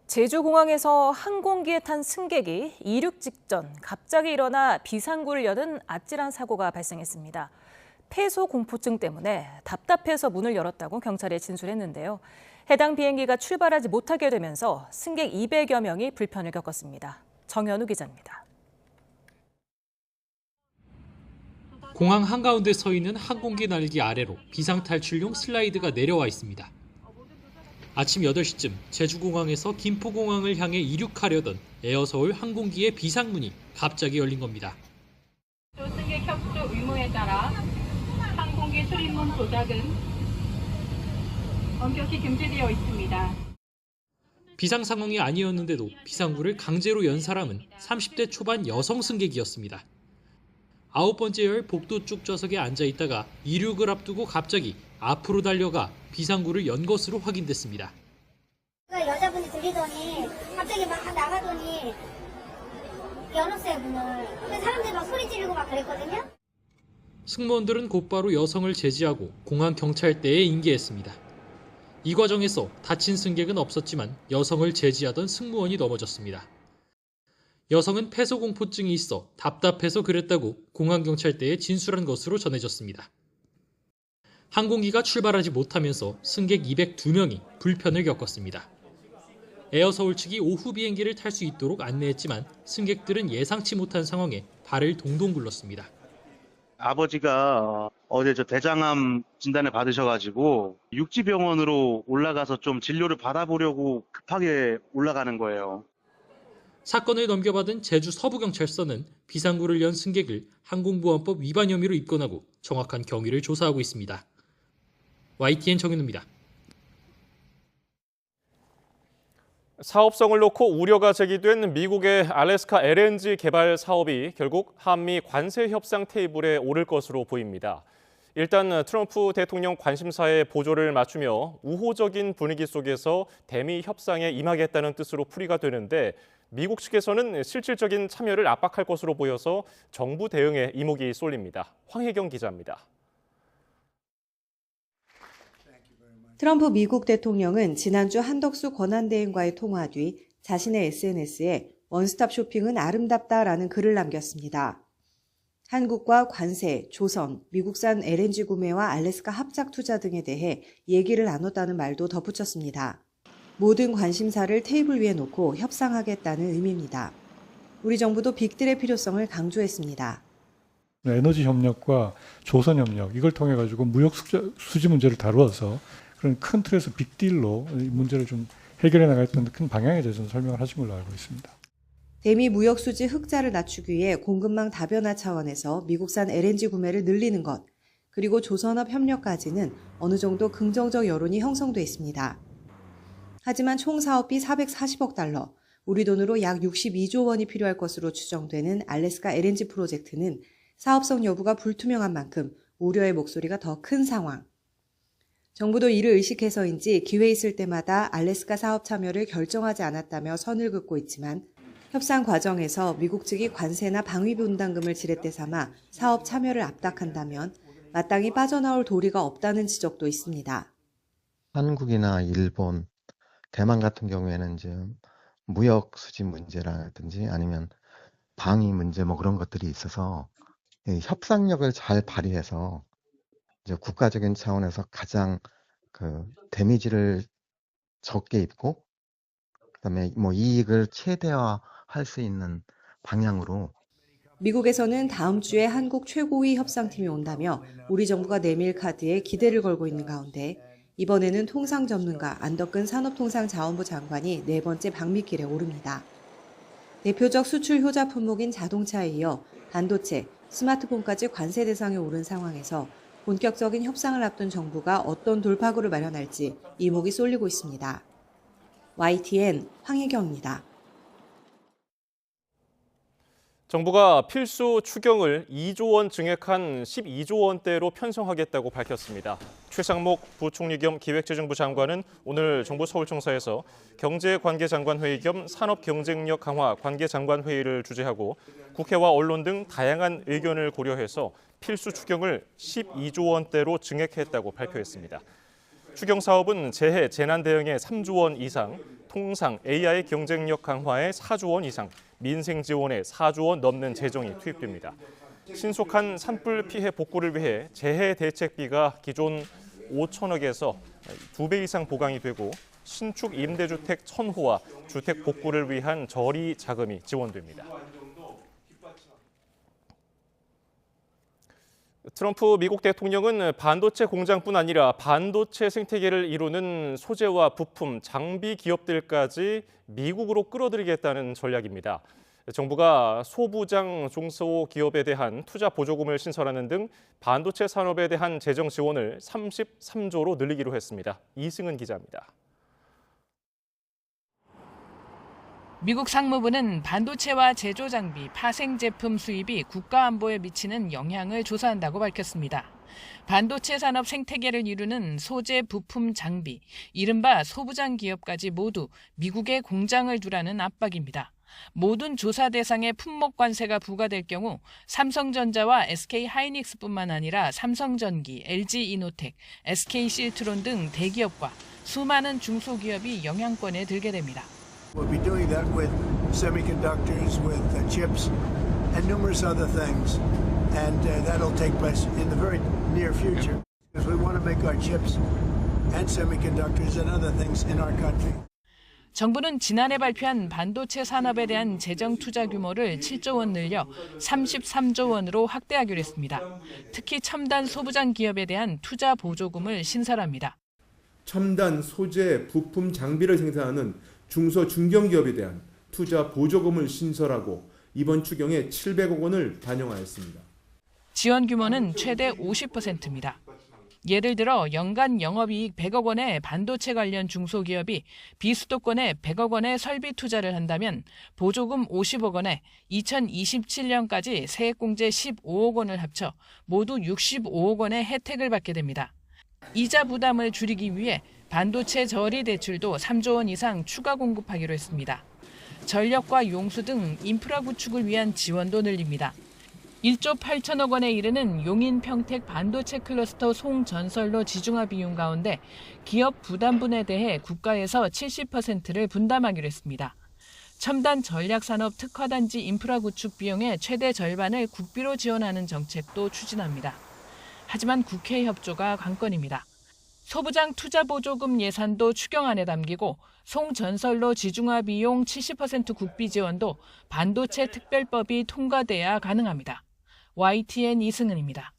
제주공항에서 항공기에 탄 승객이 이륙 직전 갑자기 일어나 비상구를 여는 아찔한 사고가 발생했습니다. 폐소 공포증 때문에 답답해서 문을 열었다고 경찰에 진술했는데요. 해당 비행기가 출발하지 못하게 되면서 승객 200여 명이 불편을 겪었습니다. 정현우 기자입니다. 공항 한가운데 서 있는 항공기 날개 아래로 비상탈출용 슬라이드가 내려와 있습니다. 아침 8시쯤 제주공항에서 김포공항을 향해 이륙하려던 에어서울 항공기의 비상문이 갑자기 열린 겁니다. 승객 협조 의무에 따라 항공기 출입문 도착은 엄격히 금지되어 있습니다. 비상 상황이 아니었는데도 비상구를 강제로 연 사람은 30대 초반 여성 승객이었습니다. 9번째 열 복도 쪽 좌석에 앉아 있다가 이륙을 앞두고 갑자기 앞으로 달려가 비상구를 연 것으로 확인됐습니다. 여자분이 들리더니 갑자기 막 나가더니 열었어요, 문을. 근데 사람들이 막 소리 지르고 막 그랬거든요. 승무원들은 곧바로 여성을 제지하고 공항 경찰대에 인계했습니다. 이 과정에서 다친 승객은 없었지만 여성을 제지하던 승무원이 넘어졌습니다. 여성은 폐소공포증이 있어 답답해서 그랬다고 공항경찰대에 진술한 것으로 전해졌습니다. 항공기가 출발하지 못하면서 승객 202명이 불편을 겪었습니다. 에어서울 측이 오후 비행기를 탈 수 있도록 안내했지만 승객들은 예상치 못한 상황에 발을 동동 굴렀습니다. 아버지가 어제 대장암 진단을 받으셔가지고 육지병원으로 올라가서 좀 진료를 받아보려고 급하게 올라가는 거예요. 사건을 넘겨받은 제주 서부경찰서는 비상구를 연 승객을 항공보안법 위반 혐의로 입건하고 정확한 경위를 조사하고 있습니다. YTN 정윤우입니다. 사업성을 놓고 우려가 제기된 미국의 알래스카 LNG 개발 사업이 결국 한미 관세 협상 테이블에 오를 것으로 보입니다. 일단 트럼프 대통령 관심사에 보조를 맞추며 우호적인 분위기 속에서 대미 협상에 임하겠다는 뜻으로 풀이가 되는데 미국 측에서는 실질적인 참여를 압박할 것으로 보여서 정부 대응에 이목이 쏠립니다. 황혜경 기자입니다. 트럼프 미국 대통령은 지난주 한덕수 권한대행과의 통화 뒤 자신의 SNS에 원스톱 쇼핑은 아름답다라는 글을 남겼습니다. 한국과 관세, 조선, 미국산 LNG 구매와 알래스카 합작 투자 등에 대해 얘기를 나눴다는 말도 덧붙였습니다. 모든 관심사를 테이블 위에 놓고 협상하겠다는 의미입니다. 우리 정부도 빅딜의 필요성을 강조했습니다. 에너지 협력과 조선 협력 이걸 통해 가지고 무역 수지 문제를 다루어서 그런 큰 틀에서 빅딜로 이 문제를 좀 해결해 나가겠다는 큰 방향에 대해서 설명을 하신 걸로 알고 있습니다. 대미 무역 수지 흑자를 낮추기 위해 공급망 다변화 차원에서 미국산 LNG 구매를 늘리는 것, 그리고 조선업 협력까지는 어느 정도 긍정적 여론이 형성돼 있습니다. 하지만 총 사업비 440억 달러, 우리 돈으로 약 62조 원이 필요할 것으로 추정되는 알래스카 LNG 프로젝트는 사업성 여부가 불투명한 만큼 우려의 목소리가 더 큰 상황. 정부도 이를 의식해서인지 기회 있을 때마다 알래스카 사업 참여를 결정하지 않았다며 선을 긋고 있지만 협상 과정에서 미국 측이 관세나 방위 분담금을 지렛대 삼아 사업 참여를 압박한다면 마땅히 빠져나올 도리가 없다는 지적도 있습니다. 한국이나 일본, 대만 같은 경우에는 이제 무역 수지 문제라든지 아니면 방위 문제 뭐 그런 것들이 있어서 협상력을 잘 발휘해서 이제 국가적인 차원에서 가장 데미지를 적게 입고 그다음에 뭐 이익을 최대화할 수 있는 방향으로. 미국에서는 다음 주에 한국 최고위 협상팀이 온다며 우리 정부가 내밀 카드에 기대를 걸고 있는 가운데 이번에는 통상 전문가 안덕근 산업통상자원부 장관이 네 번째 방미길에 오릅니다. 대표적 수출 효자 품목인 자동차에 이어 반도체, 스마트폰까지 관세 대상에 오른 상황에서 본격적인 협상을 앞둔 정부가 어떤 돌파구를 마련할지 이목이 쏠리고 있습니다. YTN 황혜경입니다. 정부가 필수 추경을 2조 원 증액한 12조 원대로 편성하겠다고 밝혔습니다. 최상목 부총리 겸 기획재정부 장관은 오늘 정부 서울청사에서 경제관계장관회의 겸 산업경쟁력 강화 관계장관회의를 주재하고 국회와 언론 등 다양한 의견을 고려해서 필수 추경을 12조 원대로 증액했다고 발표했습니다. 추경 사업은 재해, 재난 대응에 3조 원 이상, 통상, AI 경쟁력 강화에 4조 원 이상, 민생 지원에 4조 원 넘는 재정이 투입됩니다. 신속한 산불 피해 복구를 위해 재해 대책비가 기존 5천억에서 2배 이상 보강이 되고 신축 임대주택 1,000호와 주택 복구를 위한 저리 자금이 지원됩니다. 트럼프 미국 대통령은 반도체 공장뿐 아니라 반도체 생태계를 이루는 소재와 부품, 장비 기업들까지 미국으로 끌어들이겠다는 전략입니다. 정부가 소부장 중소기업에 대한 투자 보조금을 신설하는 등 반도체 산업에 대한 재정 지원을 33조로 늘리기로 했습니다. 이승은 기자입니다. 미국 상무부는 반도체와 제조 장비, 파생 제품 수입이 국가 안보에 미치는 영향을 조사한다고 밝혔습니다. 반도체 산업 생태계를 이루는 소재, 부품, 장비, 이른바 소부장 기업까지 모두 미국에 공장을 두라는 압박입니다. 모든 조사 대상에 품목 관세가 부과될 경우 삼성전자와 SK하이닉스뿐만 아니라 삼성전기, LG이노텍, SK실트론 등 대기업과 수많은 중소기업이 영향권에 들게 됩니다. We'll be doing that with semiconductors, with chips, and numerous other things. And that'll take place in the very near future. Because we want to make our chips and semiconductors and other things in our country. 정부는 지난해 발표한 반도체 산업에 대한 재정 투자 규모를 7조 원 늘려 33조 원으로 확대하기로 했습니다. 특히 첨단 소부장 기업에 대한 투자 보조금을 신설합니다. 첨단 소재, 부품, 장비를 생산하는 중소 중견기업에 대한 투자 보조금을 신설하고 이번 추경에 700억 원을 반영하였습니다. 지원 규모는 최대 50%입니다. 예를 들어 연간 영업이익 100억 원의 반도체 관련 중소기업이 비수도권에 100억 원의 설비 투자를 한다면 보조금 50억 원에 2027년까지 세액공제 15억 원을 합쳐 모두 65억 원의 혜택을 받게 됩니다. 이자 부담을 줄이기 위해 반도체 저리 대출도 3조 원 이상 추가 공급하기로 했습니다. 전력과 용수 등 인프라 구축을 위한 지원도 늘립니다. 1조 8천억 원에 이르는 용인 평택 반도체 클러스터 송전설로 지중화 비용 가운데 기업 부담분에 대해 국가에서 70%를 분담하기로 했습니다. 첨단 전략산업 특화단지 인프라 구축 비용의 최대 절반을 국비로 지원하는 정책도 추진합니다. 하지만 국회 협조가 관건입니다. 소부장 투자 보조금 예산도 추경안에 담기고 송전설로 지중화 비용 70% 국비 지원도 반도체 특별법이 통과돼야 가능합니다. YTN 이승은입니다.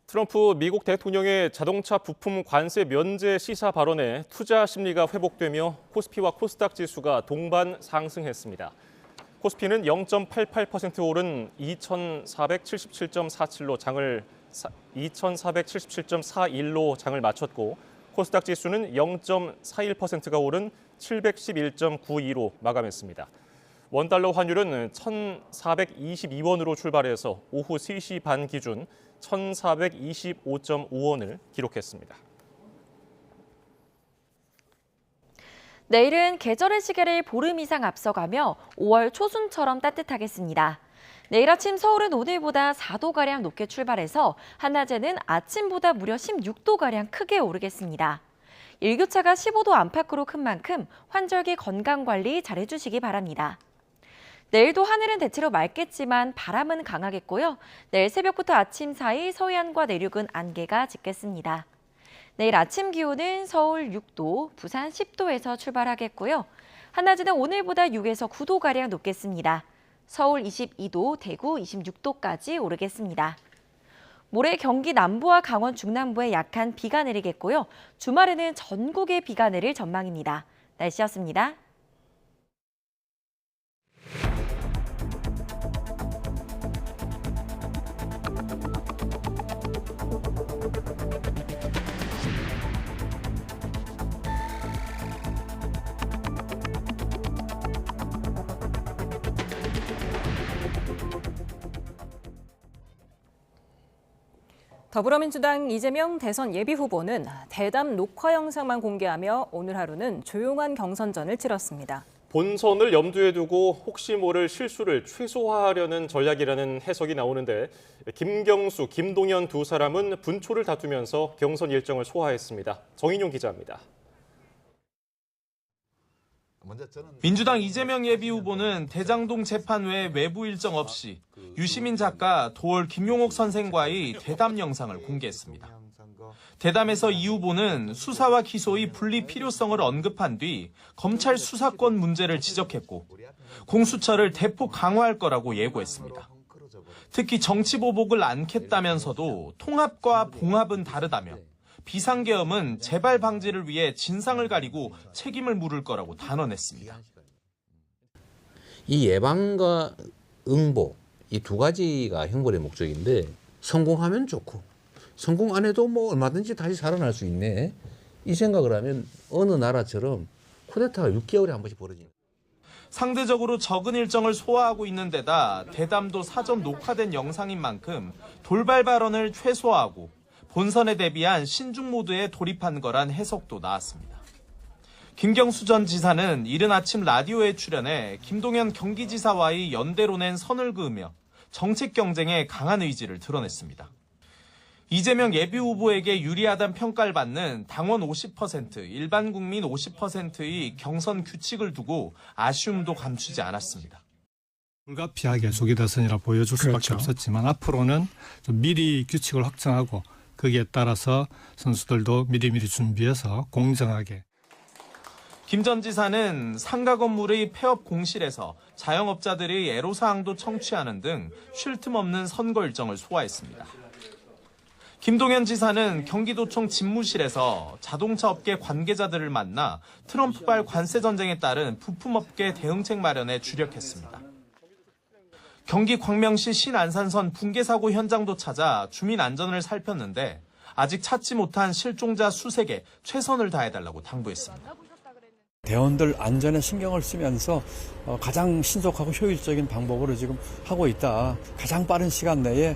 트럼프 미국 대통령의 자동차 부품 관세 면제 시사 발언에 투자 심리가 회복되며 코스피와 코스닥 지수가 동반 상승했습니다. 코스피는 0.88% 오른 2477.41로 장을 마쳤고 코스닥 지수는 0.41%가 오른 711.92로 마감했습니다. 원달러 환율은 1,422원으로 출발해서 오후 3시 반 기준 1,425.5원을 기록했습니다. 내일은 계절의 시계를 보름 이상 앞서가며 5월 초순처럼 따뜻하겠습니다. 내일 아침 서울은 오늘보다 4도가량 높게 출발해서 한낮에는 아침보다 무려 16도가량 크게 오르겠습니다. 일교차가 15도 안팎으로 큰 만큼 환절기 건강관리 잘해주시기 바랍니다. 내일도 하늘은 대체로 맑겠지만 바람은 강하겠고요. 내일 새벽부터 아침 사이 서해안과 내륙은 안개가 짙겠습니다. 내일 아침 기온은 서울 6도, 부산 10도에서 출발하겠고요. 한낮에는 오늘보다 6에서 9도가량 높겠습니다. 서울 22도, 대구 26도까지 오르겠습니다. 모레 경기 남부와 강원 중남부에 약한 비가 내리겠고요. 주말에는 전국에 비가 내릴 전망입니다. 날씨였습니다. 더불어민주당 이재명 대선 예비후보는 대담 녹화 영상만 공개하며 오늘 하루는 조용한 경선전을 치렀습니다. 본선을 염두에 두고 혹시 모를 실수를 최소화하려는 전략이라는 해석이 나오는데 김경수, 김동연 두 사람은 분초를 다투면서 경선 일정을 소화했습니다. 정인용 기자입니다. 민주당 이재명 예비후보는 대장동 재판 외 외부 일정 없이 유시민 작가, 도올 김용옥 선생과의 대담 영상을 공개했습니다. 대담에서 이 후보는 수사와 기소의 분리 필요성을 언급한 뒤 검찰 수사권 문제를 지적했고 공수처를 대폭 강화할 거라고 예고했습니다. 특히 정치보복을 않겠다면서도 통합과 봉합은 다르다며 비상계엄은 재발 방지를 위해 진상을 가리고 책임을 물을 거라고 단언했습니다. 이 예방과 응보 이 두 가지가 형벌의 목적인데 성공하면 좋고 성공 안 해도 뭐 얼마든지 다시 살아날 수 있네. 이 생각을 하면 어느 나라처럼 쿠데타가 6개월에 한 번씩 벌어집니다. 상대적으로 적은 일정을 소화하고 있는 데다 대담도 사전 녹화된 영상인 만큼 돌발 발언을 최소화하고 본선에 대비한 신중 모드에 돌입한 거란 해석도 나왔습니다. 김경수 전 지사는 이른 아침 라디오에 출연해 김동연 경기지사와의 연대로 낸 선을 그으며 정책 경쟁에 강한 의지를 드러냈습니다. 이재명 예비후보에게 유리하다는 평가를 받는 당원 50%, 일반 국민 50%의 경선 규칙을 두고 아쉬움도 감추지 않았습니다. 불가피하게 조기 대선이라 보여줄 수밖에 없었지만 앞으로는 좀 미리 규칙을 확정하고 거기에 따라서 선수들도 미리미리 준비해서 공정하게. 김 전 지사는 상가 건물의 폐업 공실에서 자영업자들의 애로사항도 청취하는 등 쉴 틈 없는 선거 일정을 소화했습니다. 김동연 지사는 경기도청 집무실에서 자동차 업계 관계자들을 만나 트럼프발 관세 전쟁에 따른 부품업계 대응책 마련에 주력했습니다. 경기 광명시 신안산선 붕괴 사고 현장도 찾아 주민 안전을 살폈는데 아직 찾지 못한 실종자 수색에 최선을 다해달라고 당부했습니다. 대원들 안전에 신경을 쓰면서 가장 신속하고 효율적인 방법으로 지금 하고 있다. 가장 빠른 시간 내에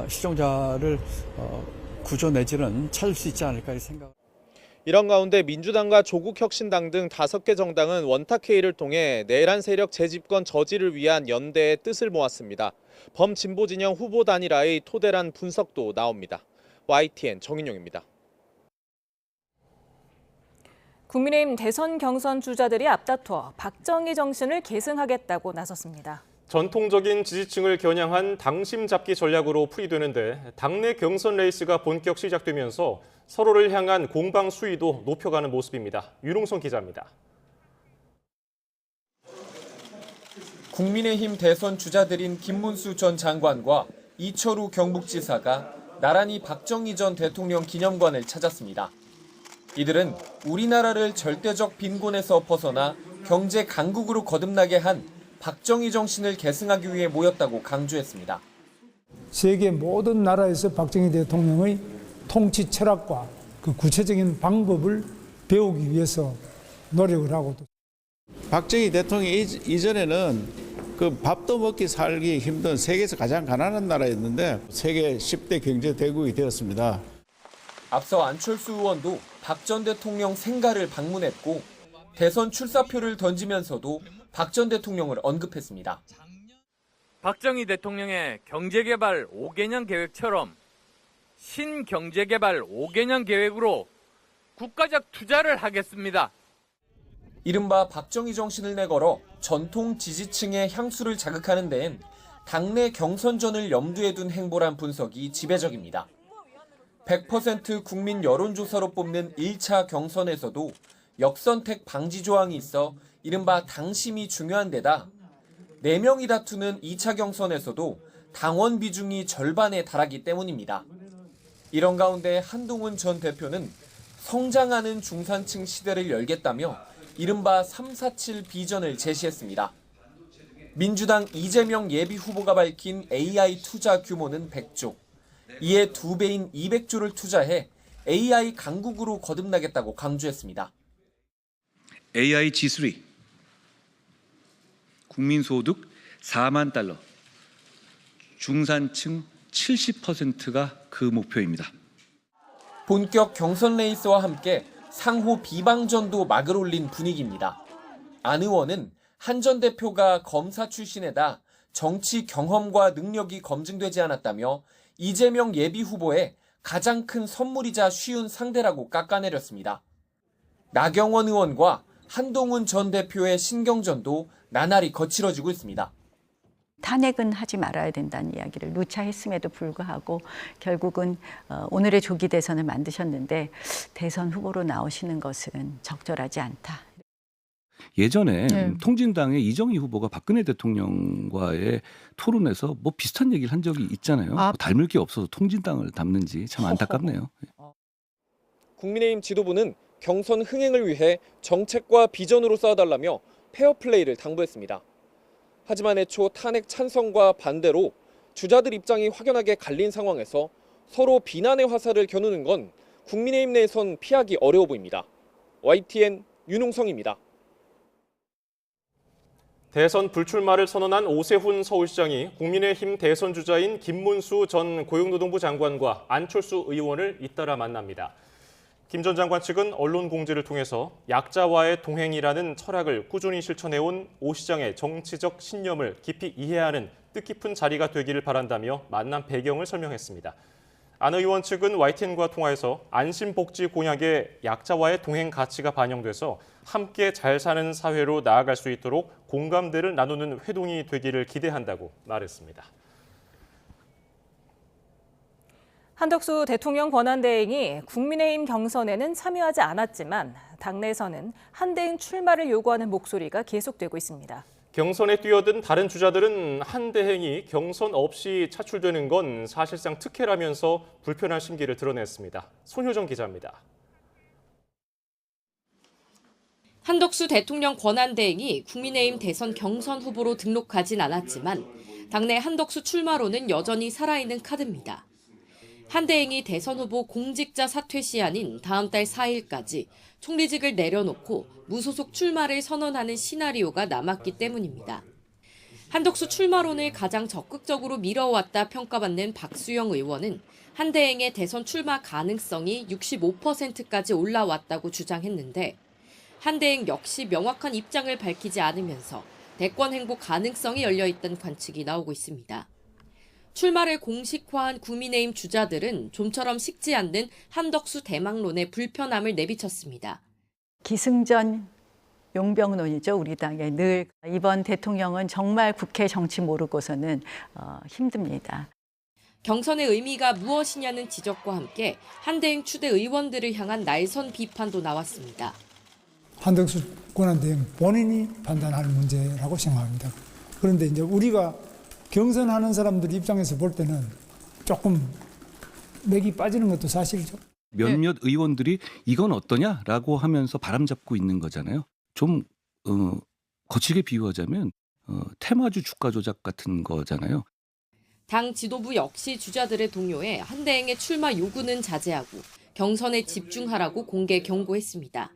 실종자를 구조 내지는 찾을 수 있지 않을까 생각. 이런 가운데 민주당과 조국혁신당 등 5개 정당은 원탁회의를 통해 내란 세력 재집권 저지를 위한 연대의 뜻을 모았습니다. 범진보 진영 후보 단일화의 토대란 분석도 나옵니다. YTN 정인용입니다. 국민의힘 대선 경선 주자들이 앞다퉈 박정희 정신을 계승하겠다고 나섰습니다. 전통적인 지지층을 겨냥한 당심 잡기 전략으로 풀이되는데 당내 경선 레이스가 본격 시작되면서 서로를 향한 공방 수위도 높여가는 모습입니다. 유롱선 기자입니다. 국민의힘 대선 주자들인 김문수 전 장관과 이철우 경북지사가 나란히 박정희 전 대통령 기념관을 찾았습니다. 이들은 우리나라를 절대적 빈곤에서 벗어나 경제 강국으로 거듭나게 한 박정희 정신을 계승하기 위해 모였다고 강조했습니다. 세계 모든 나라에서 박정희 대통령의 통치 철학과 그 구체적인 방법을 배우기 위해서 노력을 하고 박정희 대통령 이전에는 그 밥도 먹기 살기 힘든 세계에서 가장 가난한 나라였는데 세계 10대 경제 대국이 되었습니다. 앞서 안철수 의원도 박 전 대통령 생가를 방문했고 대선 출사표를 던지면서도 박 전 대통령을 언급했습니다. 박정희 대통령의 경제개발 5개년 계획처럼 신경제개발 5개년 계획으로 국가적 투자를 하겠습니다. 이른바 박정희 정신을 내걸어 전통 지지층의 향수를 자극하는 데엔 당내 경선전을 염두에 둔 행보란 분석이 지배적입니다. 100% 국민 여론조사로 뽑는 1차 경선에서도 역선택 방지 조항이 있어 이른바 당심이 중요한 데다 4명이 다투는 2차 경선에서도 당원 비중이 절반에 달하기 때문입니다. 이런 가운데 한동훈 전 대표는 성장하는 중산층 시대를 열겠다며 이른바 347 비전을 제시했습니다. 민주당 이재명 예비후보가 밝힌 AI 투자 규모는 100조, 이에 2배인 200조를 투자해 AI 강국으로 거듭나겠다고 강조했습니다. AI G3, 국민소득 4만 달러, 중산층 70%가 그 목표입니다. 본격 경선 레이스와 함께 상호 비방전도 막을 올린 분위기입니다. 안 의원은 한 전 대표가 검사 출신에다 정치 경험과 능력이 검증되지 않았다며 이재명 예비후보의 가장 큰 선물이자 쉬운 상대라고 깎아내렸습니다. 나경원 의원과 한동훈 전 대표의 신경전도 나날이 거칠어지고 있습니다. 탄핵은 하지 말아야 된다는 이야기를 누차 했음에도 불구하고 결국은 오늘의 조기 대선을 만드셨는데 대선 후보로 나오시는 것은 적절하지 않다. 예전에 통진당의 이정희 후보가 박근혜 대통령과의 토론에서 뭐 비슷한 얘기를 한 적이 있잖아요. 뭐 닮을 게 없어서 통진당을 닮는지 참 안타깝네요. 국민의힘 지도부는 경선 흥행을 위해 정책과 비전으로 싸워달라며 페어플레이를 당부했습니다. 하지만 애초 탄핵 찬성과 반대로 주자들 입장이 확연하게 갈린 상황에서 서로 비난의 화살을 겨누는 건 국민의힘 내에선 피하기 어려워 보입니다. YTN 윤웅성입니다. 대선 불출마를 선언한 오세훈 서울시장이 국민의힘 대선 주자인 김문수 전 고용노동부 장관과 안철수 의원을 잇따라 만납니다. 김 전 장관 측은 언론 공지를 통해서 약자와의 동행이라는 철학을 꾸준히 실천해온 오 시장의 정치적 신념을 깊이 이해하는 뜻깊은 자리가 되기를 바란다며 만남 배경을 설명했습니다. 안 의원 측은 YTN과 통화에서 안심복지 공약에 약자와의 동행 가치가 반영돼서 함께 잘 사는 사회로 나아갈 수 있도록 공감대를 나누는 회동이 되기를 기대한다고 말했습니다. 한덕수 대통령 권한대행이 국민의힘 경선에는 참여하지 않았지만 당내에서는 한대행 출마를 요구하는 목소리가 계속되고 있습니다. 경선에 뛰어든 다른 주자들은 한대행이 경선 없이 차출되는 건 사실상 특혜라면서 불편한 심기를 드러냈습니다. 손효정 기자입니다. 한덕수 대통령 권한대행이 국민의힘 대선 경선 후보로 등록하진 않았지만 당내 한덕수 출마론은 여전히 살아있는 카드입니다. 한대행이 대선 후보 공직자 사퇴 시한인 다음 달 4일까지 총리직을 내려놓고 무소속 출마를 선언하는 시나리오가 남았기 때문입니다. 한덕수 출마론을 가장 적극적으로 밀어왔다 평가받는 박수영 의원은 한대행의 대선 출마 가능성이 65%까지 올라왔다고 주장했는데 한대행 역시 명확한 입장을 밝히지 않으면서 대권 행보 가능성이 열려있다는 관측이 나오고 있습니다. 출마를 공식화한 국민의힘 주자들은 좀처럼 식지 않는 한덕수 대망론에 불편함을 내비쳤습니다. 기승전 용병론이죠. 우리 당에 늘. 이번 대통령은 정말 국회 정치 모르고서는 힘듭니다. 경선의 의미가 무엇이냐는 지적과 함께 한대행 추대 의원들을 향한 날선 비판도 나왔습니다. 한덕수 권한대행 본인이 판단할 문제라고 생각합니다. 그런데 이제 우리가 경선하는 사람들 입장에서 볼 때는 조금 맥이 빠지는 것도 사실이죠. 몇몇 의원들이 이건 어떠냐라고 하면서 바람잡고 있는 거잖아요. 좀 거칠게 비유하자면 테마주 주가 조작 같은 거잖아요. 당 지도부 역시 주자들의 동요에 한대행의 출마 요구는 자제하고 경선에 집중하라고 공개 경고했습니다.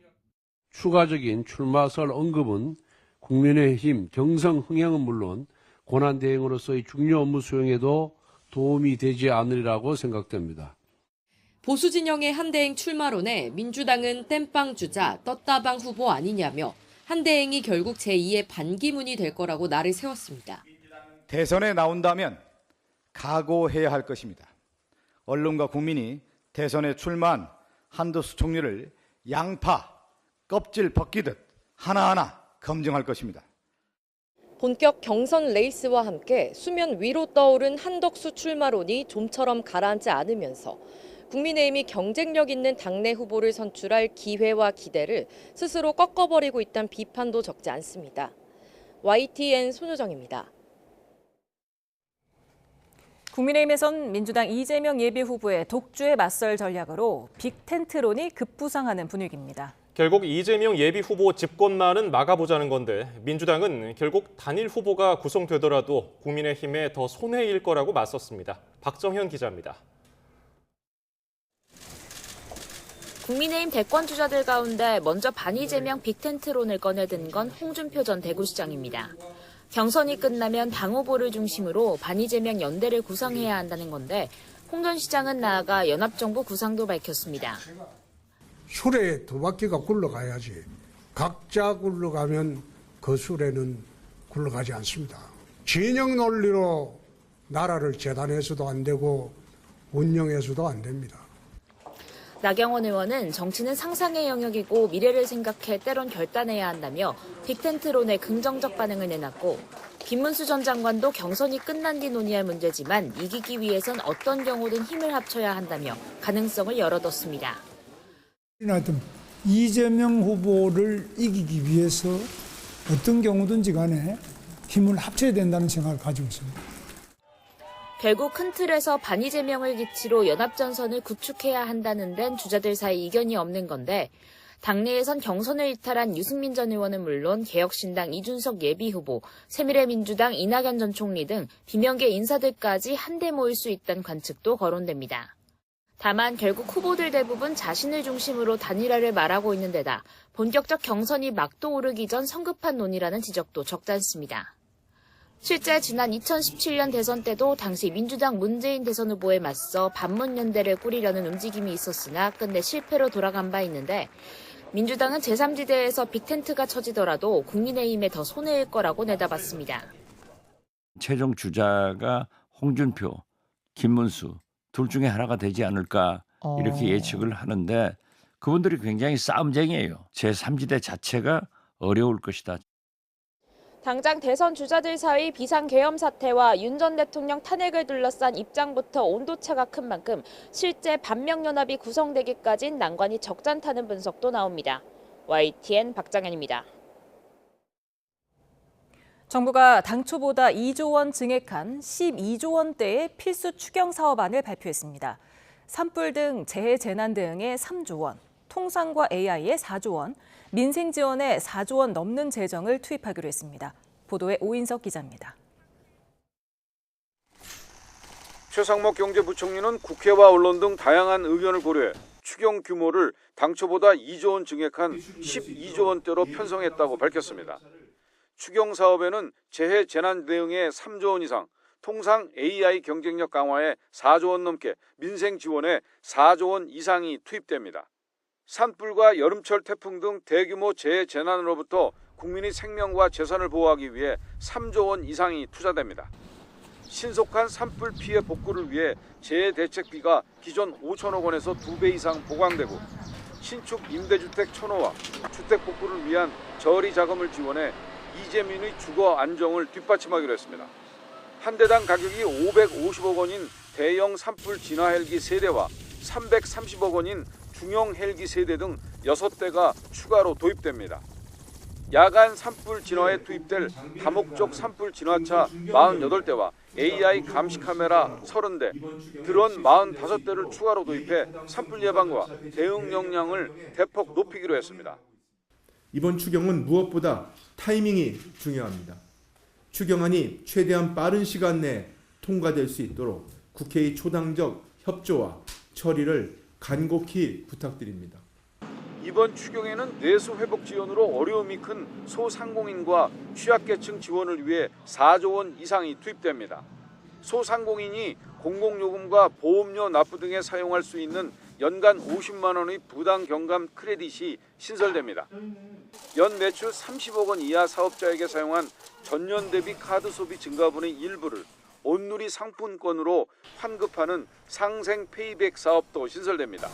추가적인 출마설 언급은 국민의힘 경선 흥행은 물론 권한대행으로서의 중요 업무 수행에도 도움이 되지 않으리라고 생각됩니다. 보수 진영의 한대행 출마론에 민주당은 땜빵 주자 떴다방 후보 아니냐며 한대행이 결국 제2의 반기문이 될 거라고 날을 세웠습니다. 대선에 나온다면 각오해야 할 것입니다. 언론과 국민이 대선에 출마한 한덕수 총리를 양파, 껍질 벗기듯 하나하나 검증할 것입니다. 본격 경선 레이스와 함께 수면 위로 떠오른 한덕수 출마론이 좀처럼 가라앉지 않으면서 국민의힘이 경쟁력 있는 당내 후보를 선출할 기회와 기대를 스스로 꺾어버리고 있다는 비판도 적지 않습니다. YTN 손효정입니다. 국민의힘에선 민주당 이재명 예비후보의 독주에 맞설 전략으로 빅텐트론이 급부상하는 분위기입니다. 결국 이재명 예비후보 집권만은 막아보자는 건데 민주당은 결국 단일 후보가 구성되더라도 국민의힘에 더 손해일 거라고 맞섰습니다. 박정현 기자입니다. 국민의힘 대권 주자들 가운데 먼저 반이재명 빅텐트론을 꺼내든 건 홍준표 전 대구시장입니다. 경선이 끝나면 당 후보를 중심으로 반이재명 연대를 구성해야 한다는 건데 홍 전 시장은 나아가 연합정부 구상도 밝혔습니다. 수레 두 바퀴가 굴러가야지 각자 굴러가면 그 수레는 굴러가지 않습니다. 진영 논리로 나라를 재단해서도 안 되고 운영해서도 안 됩니다. 나경원 의원은 정치는 상상의 영역이고 미래를 생각해 때론 결단해야 한다며 빅텐트론에 긍정적 반응을 내놨고 김문수 전 장관도 경선이 끝난 뒤 논의할 문제지만 이기기 위해선 어떤 경우든 힘을 합쳐야 한다며 가능성을 열어뒀습니다. 하여튼 이재명 후보를 이기기 위해서 어떤 경우든지 간에 힘을 합쳐야 된다는 생각을 가지고 있습니다. 결국 큰 틀에서 반이재명을 기치로 연합전선을 구축해야 한다는 데는 주자들 사이 이견이 없는 건데 당내에선 경선을 이탈한 유승민 전 의원은 물론 개혁신당 이준석 예비후보, 새미래민주당 이낙연 전 총리 등 비명계 인사들까지 한데 모일 수 있다는 관측도 거론됩니다. 다만 결국 후보들 대부분 자신을 중심으로 단일화를 말하고 있는 데다 본격적 경선이 막도 오르기 전 성급한 논의라는 지적도 적지 않습니다. 실제 지난 2017년 대선 때도 당시 민주당 문재인 대선 후보에 맞서 반문연대를 꾸리려는 움직임이 있었으나 끝내 실패로 돌아간 바 있는데 민주당은 제3지대에서 빅텐트가 쳐지더라도 국민의힘에 더 손해일 거라고 내다봤습니다. 최종 주자가 홍준표, 김문수 둘 중에 하나가 되지 않을까 이렇게 예측을 하는데 그분들이 굉장히 싸움쟁이에요. 제3지대 자체가 어려울 것이다. 당장 대선 주자들 사이 비상계엄 사태와 윤 전 대통령 탄핵을 둘러싼 입장부터 온도차가 큰 만큼 실제 반명연합이 구성되기까진 난관이 적잖다는 분석도 나옵니다. YTN 박장현입니다. 정부가 당초보다 2조 원 증액한 12조 원대의 필수 추경 사업안을 발표했습니다. 산불 등 재해 재난 대응에 3조 원, 통상과 AI에 4조 원, 민생 지원에 4조 원 넘는 재정을 투입하기로 했습니다. 보도에 오인석 기자입니다. 최상목 경제부총리는 국회와 언론 등 다양한 의견을 고려해 추경 규모를 당초보다 2조 원 증액한 12조 원대로 편성했다고 밝혔습니다. 추경 사업에는 재해 재난 대응에 3조 원 이상, 통상 AI 경쟁력 강화에 4조 원 넘게, 민생 지원에 4조 원 이상이 투입됩니다. 산불과 여름철 태풍 등 대규모 재해 재난으로부터 국민의 생명과 재산을 보호하기 위해 3조 원 이상이 투자됩니다. 신속한 산불 피해 복구를 위해 재해 대책비가 기존 5천억 원에서 2배 이상 보강되고 신축 임대주택 천호와 주택 복구를 위한 저리 자금을 지원해 이재민의 주거 안정을 뒷받침하기로 했습니다. 한 대당 가격이 550억 원인 대형 산불 진화 헬기 3대와 330억 원인 중형 헬기 3대 등 6대가 추가로 도입됩니다. 야간 산불 진화에 투입될 다목적 산불 진화차 48대와 AI 감시 카메라 30대, 드론 45대를 추가로 도입해 산불 예방과 대응 역량을 대폭 높이기로 했습니다. 이번 추경은 무엇보다 타이밍이 중요합니다. 추경안이 최대한 빠른 시간 내에 통과될 수 있도록 국회의 초당적 협조와 처리를 간곡히 부탁드립니다. 이번 추경에는 내수 회복 지원으로 어려움이 큰 소상공인과 취약계층 지원을 위해 4조 원 이상이 투입됩니다. 소상공인이 공공요금과 보험료 납부 등에 사용할 수 있는 연간 50만 원의 부당 경감 크레딧이 신설됩니다. 연 매출 30억 원 이하 사업자에게 사용한 전년 대비 카드 소비 증가분의 일부를 온누리 상품권으로 환급하는 상생 페이백 사업도 신설됩니다.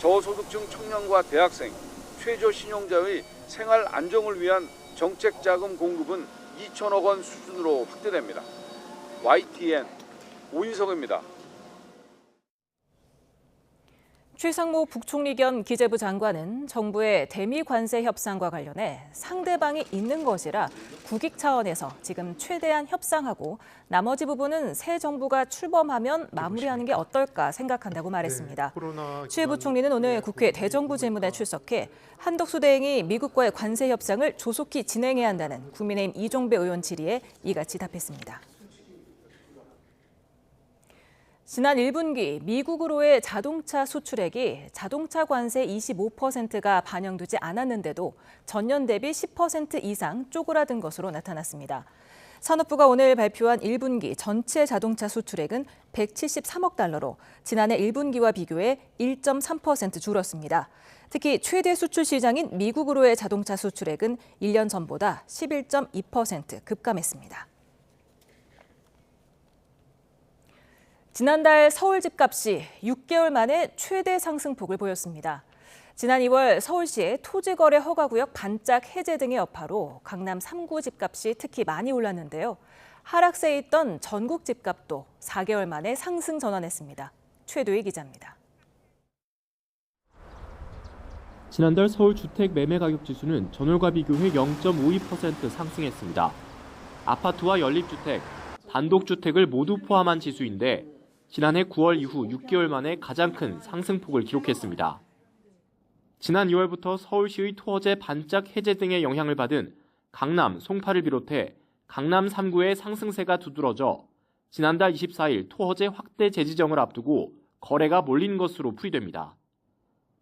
저소득층 청년과 대학생, 최저 신용자의 생활 안정을 위한 정책 자금 공급은 2천억 원 수준으로 확대됩니다. YTN 오인석입니다. 최상목 북총리 겸 기재부 장관은 정부의 대미 관세 협상과 관련해 상대방이 있는 것이라 국익 차원에서 지금 최대한 협상하고 나머지 부분은 새 정부가 출범하면 마무리하는 게 어떨까 생각한다고 말했습니다. 최 부총리는 오늘 국회 대정부 질문에 출석해 한덕수 대행이 미국과의 관세 협상을 조속히 진행해야 한다는 국민의힘 이종배 의원 질의에 이같이 답했습니다. 지난 1분기 미국으로의 자동차 수출액이 자동차 관세 25%가 반영되지 않았는데도 전년 대비 10% 이상 쪼그라든 것으로 나타났습니다. 산업부가 오늘 발표한 1분기 전체 자동차 수출액은 173억 달러로 지난해 1분기와 비교해 1.3% 줄었습니다. 특히 최대 수출 시장인 미국으로의 자동차 수출액은 1년 전보다 11.2% 급감했습니다. 지난달 서울 집값이 6개월 만에 최대 상승폭을 보였습니다. 지난 2월 서울시의 토지거래 허가구역 반짝 해제 등의 여파로 강남 3구 집값이 특히 많이 올랐는데요. 하락세에 있던 전국 집값도 4개월 만에 상승 전환했습니다. 최도희 기자입니다. 지난달 서울 주택 매매 가격 지수는 전월과 비교해 0.52% 상승했습니다. 아파트와 연립주택, 단독주택을 모두 포함한 지수인데 지난해 9월 이후 6개월 만에 가장 큰 상승폭을 기록했습니다. 지난 2월부터 서울시의 토어제 반짝 해제 등의 영향을 받은 강남, 송파를 비롯해 강남 3구의 상승세가 두드러져 지난달 24일 토어제 확대 재지정을 앞두고 거래가 몰린 것으로 풀이됩니다.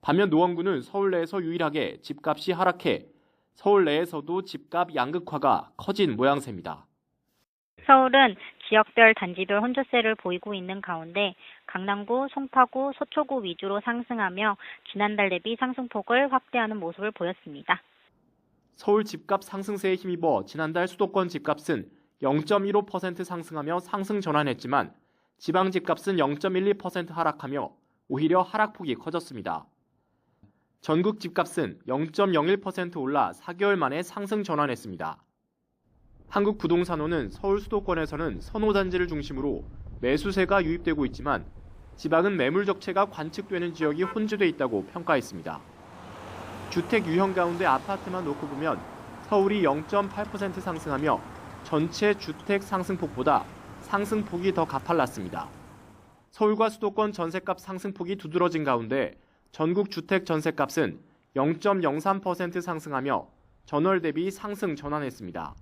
반면 노원구는 서울 내에서 유일하게 집값이 하락해 서울 내에서도 집값 양극화가 커진 모양새입니다. 서울은 지역별 단지별 혼조세를 보이고 있는 가운데 강남구, 송파구, 서초구 위주로 상승하며 지난달 대비 상승폭을 확대하는 모습을 보였습니다. 서울 집값 상승세에 힘입어 지난달 수도권 집값은 0.15% 상승하며 상승 전환했지만 지방 집값은 0.12% 하락하며 오히려 하락폭이 커졌습니다. 전국 집값은 0.01% 올라 4개월 만에 상승 전환했습니다. 한국부동산원은 서울 수도권에서는 선호단지를 중심으로 매수세가 유입되고 있지만 지방은 매물 적체가 관측되는 지역이 혼재돼 있다고 평가했습니다. 주택 유형 가운데 아파트만 놓고 보면 서울이 0.8% 상승하며 전체 주택 상승폭보다 상승폭이 더 가팔랐습니다. 서울과 수도권 전셋값 상승폭이 두드러진 가운데 전국 주택 전셋값은 0.03% 상승하며 전월 대비 상승 전환했습니다.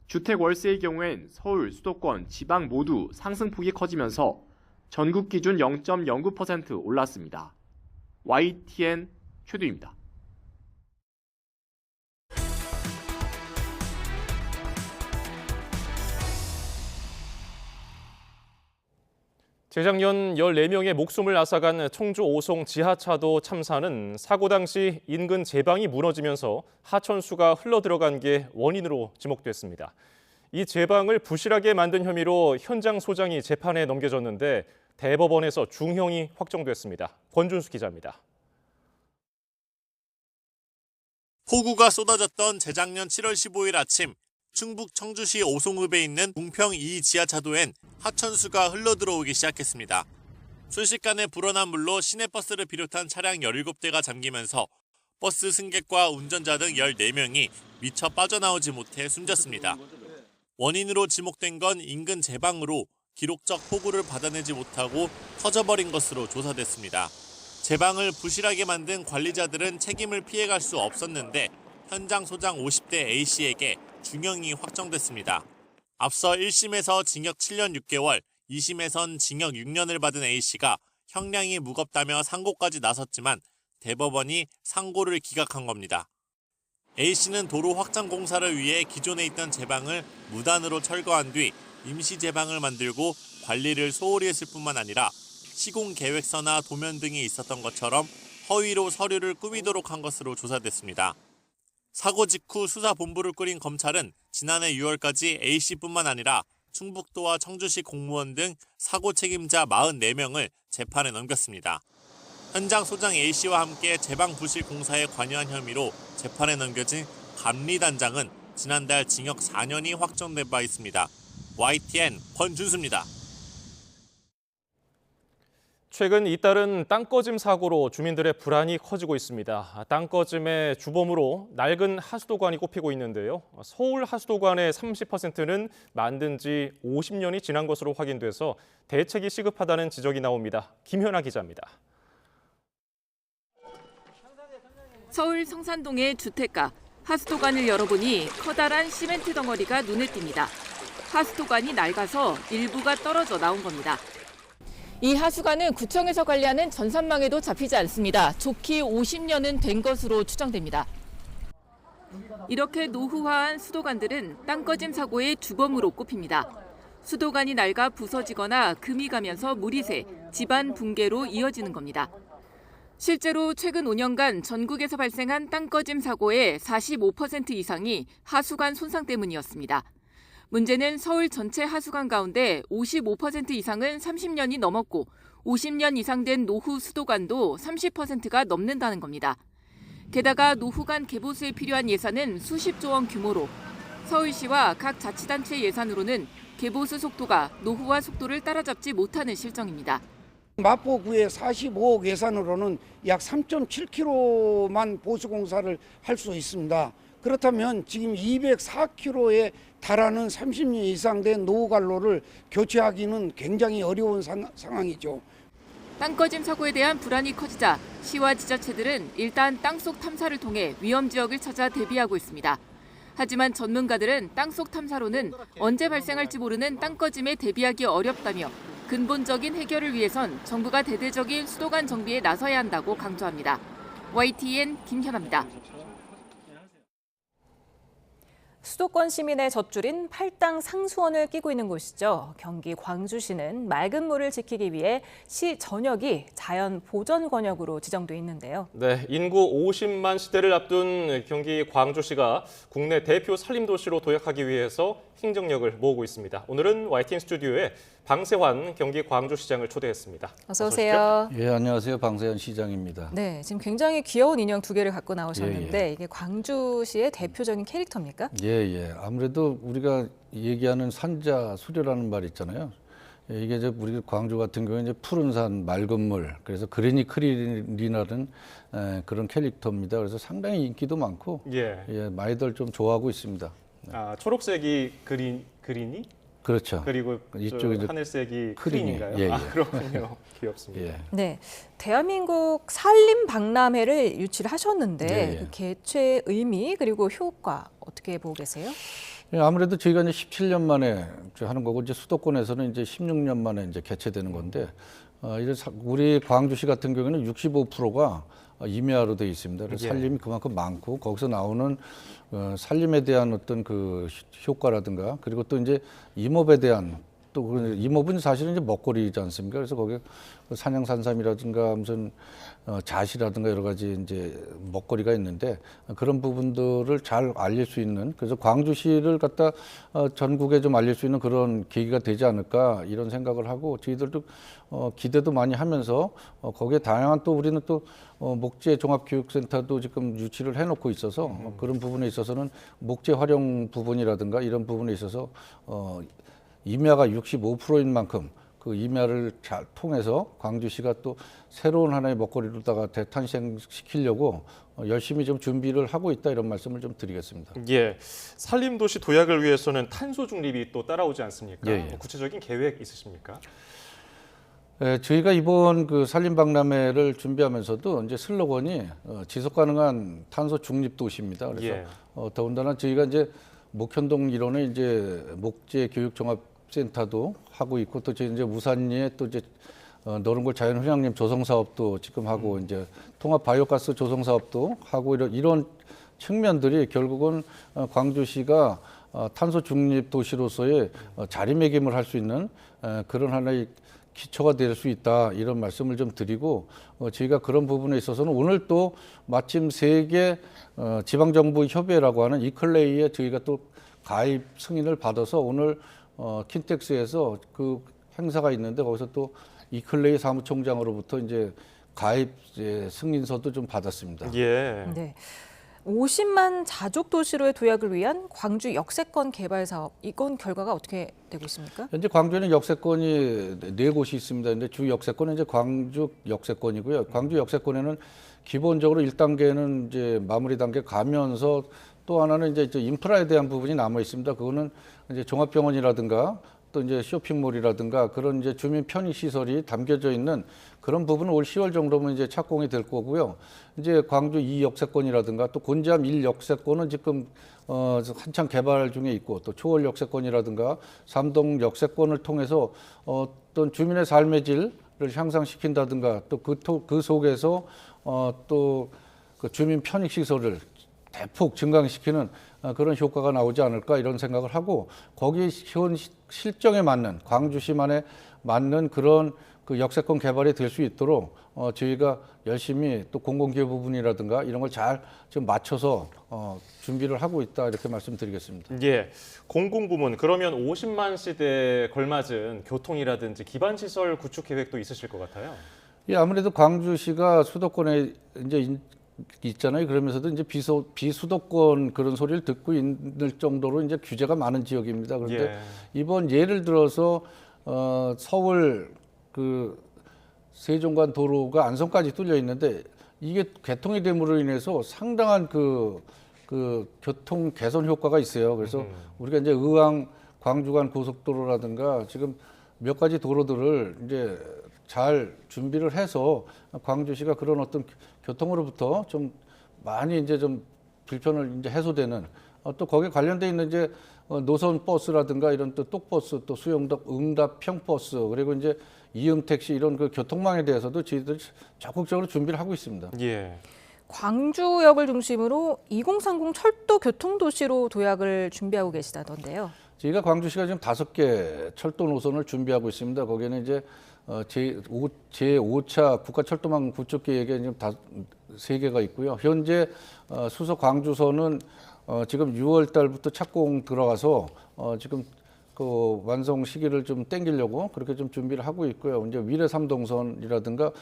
주택 월세의 경우엔 서울, 수도권, 지방 모두 상승폭이 커지면서 전국 기준 0.09% 올랐습니다. YTN 최두입니다. 재작년 14명의 목숨을 앗아간 청주 오송 지하차도 참사는 사고 당시 인근 제방이 무너지면서 하천수가 흘러들어간 게 원인으로 지목됐습니다. 이 제방을 부실하게 만든 혐의로 현장 소장이 재판에 넘겨졌는데 대법원에서 중형이 확정됐습니다. 권준수 기자입니다. 폭우가 쏟아졌던 재작년 7월 15일 아침 충북 청주시 오송읍에 있는 궁평 2 지하차도엔 하천수가 흘러들어오기 시작했습니다. 순식간에 불어난 물로 시내버스를 비롯한 차량 17대가 잠기면서 버스 승객과 운전자 등 14명이 미처 빠져나오지 못해 숨졌습니다. 원인으로 지목된 건 인근 제방으로 기록적 폭우를 받아내지 못하고 터져버린 것으로 조사됐습니다. 제방을 부실하게 만든 관리자들은 책임을 피해갈 수 없었는데 현장 소장 50대 A씨에게 중형이 확정됐습니다. 앞서 1심에서 징역 7년 6개월, 2심에선 징역 6년을 받은 A씨가 형량이 무겁다며 상고까지 나섰지만 대법원이 상고를 기각한 겁니다. A씨는 도로 확장 공사를 위해 기존에 있던 제방을 무단으로 철거한 뒤 임시 제방을 만들고 관리를 소홀히 했을 뿐만 아니라 시공 계획서나 도면 등이 있었던 것처럼 허위로 서류를 꾸미도록 한 것으로 조사됐습니다. 사고 직후 수사본부를 꾸린 검찰은 지난해 6월까지 A씨뿐만 아니라 충북도와 청주시 공무원 등 사고 책임자 44명을 재판에 넘겼습니다. 현장 소장 A씨와 함께 제방 부실 공사에 관여한 혐의로 재판에 넘겨진 감리단장은 지난달 징역 4년이 확정된 바 있습니다. YTN 권준수입니다. 최근 잇따른 땅꺼짐 사고로 주민들의 불안이 커지고 있습니다. 땅꺼짐의 주범으로 낡은 하수도관이 꼽히고 있는데요. 서울 하수도관의 30%는 만든 지 50년이 지난 것으로 확인돼서 대책이 시급하다는 지적이 나옵니다. 김현아 기자입니다. 서울 성산동의 주택가, 하수도관을 열어보니 커다란 시멘트 덩어리가 눈에 띕니다. 하수도관이 낡아서 일부가 떨어져 나온 겁니다. 이 하수관은 구청에서 관리하는 전산망에도 잡히지 않습니다. 좋기 50년은 된 것으로 추정됩니다. 이렇게 노후화한 수도관들은 땅꺼짐 사고의 주범으로 꼽힙니다. 수도관이 낡아 부서지거나 금이 가면서 물이 새, 집안 붕괴로 이어지는 겁니다. 실제로 최근 5년간 전국에서 발생한 땅꺼짐 사고의 45% 이상이 하수관 손상 때문이었습니다. 문제는 서울 전체 하수관 가운데 55% 이상은 30년이 넘었고 50년 이상 된 노후 수도관도 30%가 넘는다는 겁니다. 게다가 노후관 개보수에 필요한 예산은 수십조 원 규모로 서울시와 각 자치단체 예산으로는 개보수 속도가 노후화 속도를 따라잡지 못하는 실정입니다. 마포구의 45억 예산으로는 약 3.7km만 보수공사를 할 수 있습니다. 그렇다면 지금 204km에 달하는 30년 이상 된 노후관로를 교체하기는 굉장히 어려운 상황이죠. 땅꺼짐 사고에 대한 불안이 커지자 시와 지자체들은 일단 땅속 탐사를 통해 위험 지역을 찾아 대비하고 있습니다. 하지만 전문가들은 땅속 탐사로는 언제 발생할지 모르는 땅꺼짐에 대비하기 어렵다며 근본적인 해결을 위해선 정부가 대대적인 수도관 정비에 나서야 한다고 강조합니다. YTN 김현아입니다. 수도권 시민의 젖줄인 팔당 상수원을 끼고 있는 곳이죠. 경기 광주시는 맑은 물을 지키기 위해 시 전역이 자연 보전 권역으로 지정돼 있는데요. 네, 인구 50만 시대를 앞둔 경기 광주시가 국내 대표 산림도시로 도약하기 위해서 행정력을 모으고 있습니다. 오늘은 YTN 스튜디오에 방세환 경기 광주시장을 초대했습니다. 어서 오세요. 예, 안녕하세요. 방세환 시장입니다. 네, 지금 굉장히 귀여운 인형 2개를 갖고 나오셨는데 예, 예. 이게 광주시의 대표적인 캐릭터입니까? 예. 아무래도 우리가 얘기하는 산자 수려라는 말 있잖아요. 예, 이게 이제 우리 광주 같은 경우에 이제 푸른 산, 맑은 물, 그래서 그린이 크린이라는 그런 캐릭터입니다. 그래서 상당히 인기도 많고 예, 많이들 좀 좋아하고 있습니다. 아, 초록색이 그린이? 그렇죠. 그리고 이쪽에 이제 하늘색이 크린이. 크린인가요? 예, 예. 아, 그렇군요. 귀엽습니다. 예. 네, 대한민국 산림박람회를 유치를 하셨는데 예, 예. 그 개최 의미 그리고 효과 어떻게 보고 계세요? 예, 아무래도 저희가 이제 17년 만에 하는 거고 이제 수도권에서는 이제 16년 만에 이제 개최되는 건데 우리 광주시 같은 경우에는 65%가 임야로 되어 있습니다. 그래서 예. 산림이 그만큼 많고 거기서 나오는 산림에 대한 어떤 그 효과라든가 그리고 또 이제 임업에 대한 또 임업은 사실은 이제 먹거리지 않습니까? 그래서 거기에 산양산삼이라든가 무슨 잣이라든가 여러 가지 이제 먹거리가 있는데 그런 부분들을 잘 알릴 수 있는 그래서 광주시를 갖다 전국에 좀 알릴 수 있는 그런 계기가 되지 않을까 이런 생각을 하고 저희들도 기대도 많이 하면서 거기에 다양한 또 우리는 또 목재 종합교육센터도 지금 유치를 해놓고 있어서 그런 부분에 있어서는 목재 활용 부분이라든가 이런 부분에 있어서 임야가 65%인 만큼 그 임야를 잘 통해서 광주시가 또 새로운 하나의 먹거리로다가 대탄생시키려고 열심히 좀 준비를 하고 있다 이런 말씀을 좀 드리겠습니다. 예, 산림도시 도약을 위해서는 탄소 중립이 또 따라오지 않습니까? 예, 예. 구체적인 계획 있으십니까? 저희가 이번 그 산림박람회를 준비하면서도 이제 슬로건이 지속 가능한 탄소 중립 도시입니다. 그래서 예. 더군다나 저희가 이제 목현동 일원에 이제 목재 교육 종합센터도 하고 있고 또 저희 이제 우산리에 또 이제 너른골 자연휴양림 조성 사업도 지금 하고 이제 통합 바이오가스 조성 사업도 하고 이런 측면들이 결국은 광주시가 탄소 중립 도시로서의 자리매김을 할 수 있는 그런 하나의 기초가 될 수 있다 이런 말씀을 좀 드리고 저희가 그런 부분에 있어서는 오늘 또 마침 세계 지방정부 협의회라고 하는 이클레이에 저희가 또 가입 승인을 받아서 오늘 킨텍스에서 그 행사가 있는데 거기서 또 이클레이 사무총장으로부터 이제 가입 승인서도 좀 받았습니다. 예. 네. 50만 자족 도시로의 도약을 위한 광주 역세권 개발 사업, 이건 결과가 어떻게 되고 있습니까? 현재 광주에는 역세권이 4곳이 있습니다. 근데 주 역세권은 이제 광주 역세권이고요. 광주 역세권에는 기본적으로 1단계는 이제 마무리 단계 가면서 또 하나는 이제 인프라에 대한 부분이 남아 있습니다. 그거는 이제 종합병원이라든가 또 이제 쇼핑몰이라든가 그런 이제 주민 편의 시설이 담겨져 있는 그런 부분은 올 10월 정도면 이제 착공이 될 거고요. 이제 광주 2역세권이라든가 또 곤지암 1역세권은 지금 한창 개발 중에 있고 또 초월 역세권이라든가 삼동 역세권을 통해서 어떤 주민의 삶의 질을 향상시킨다든가 또 그 속에서 또 그 주민 편익 시설을 대폭 증강시키는 그런 효과가 나오지 않을까 이런 생각을 하고 거기 현 실정에 맞는 광주시만에 맞는 그런 그 역세권 개발이 될 수 있도록 저희가 열심히 또 공공기업 부분이라든가 이런 걸 잘 좀 맞춰서 준비를 하고 있다 이렇게 말씀드리겠습니다. 예, 공공부문 그러면 50만 시대에 걸맞은 교통이라든지 기반시설 구축 계획도 있으실 것 같아요. 예, 아무래도 광주시가 수도권에 이제 있잖아요. 그러면서도 이제 비수도권 그런 소리를 듣고 있는 정도로 이제 규제가 많은 지역입니다. 그런데 예. 이번 예를 들어서 서울 그 세종간 도로가 안성까지 뚫려 있는데 이게 개통이 됨으로 인해서 상당한 그 교통 개선 효과가 있어요. 그래서 우리가 이제 의왕 광주간 고속도로라든가 지금 몇 가지 도로들을 이제 잘 준비를 해서 광주시가 그런 어떤 교통으로부터 좀 많이 이제 좀 불편을 이제 해소되는 또 거기에 관련돼 있는 이제 노선 버스라든가 이런 또 똑버스 또 수영답 응답 평버스 그리고 이제 이응 택시 이런 그 교통망에 대해서도 저희들이 적극적으로 준비를 하고 있습니다. 예. 광주역을 중심으로 2030 철도 교통도시로 도약을 준비하고 계시다던데요. 저희가 광주시가 지금 5개 철도 노선을 준비하고 있습니다. 거기에는 이제 제5차 국가철도망 구축 계획에 지금 3개가 있고요. 현재 수서 광주선은 지금 6월 달부터 착공 들어가서 지금 그 완성 시기를 좀 땡기려고 그렇게 좀 준비를 하고 있고요. 이제 위례 3동선이라든가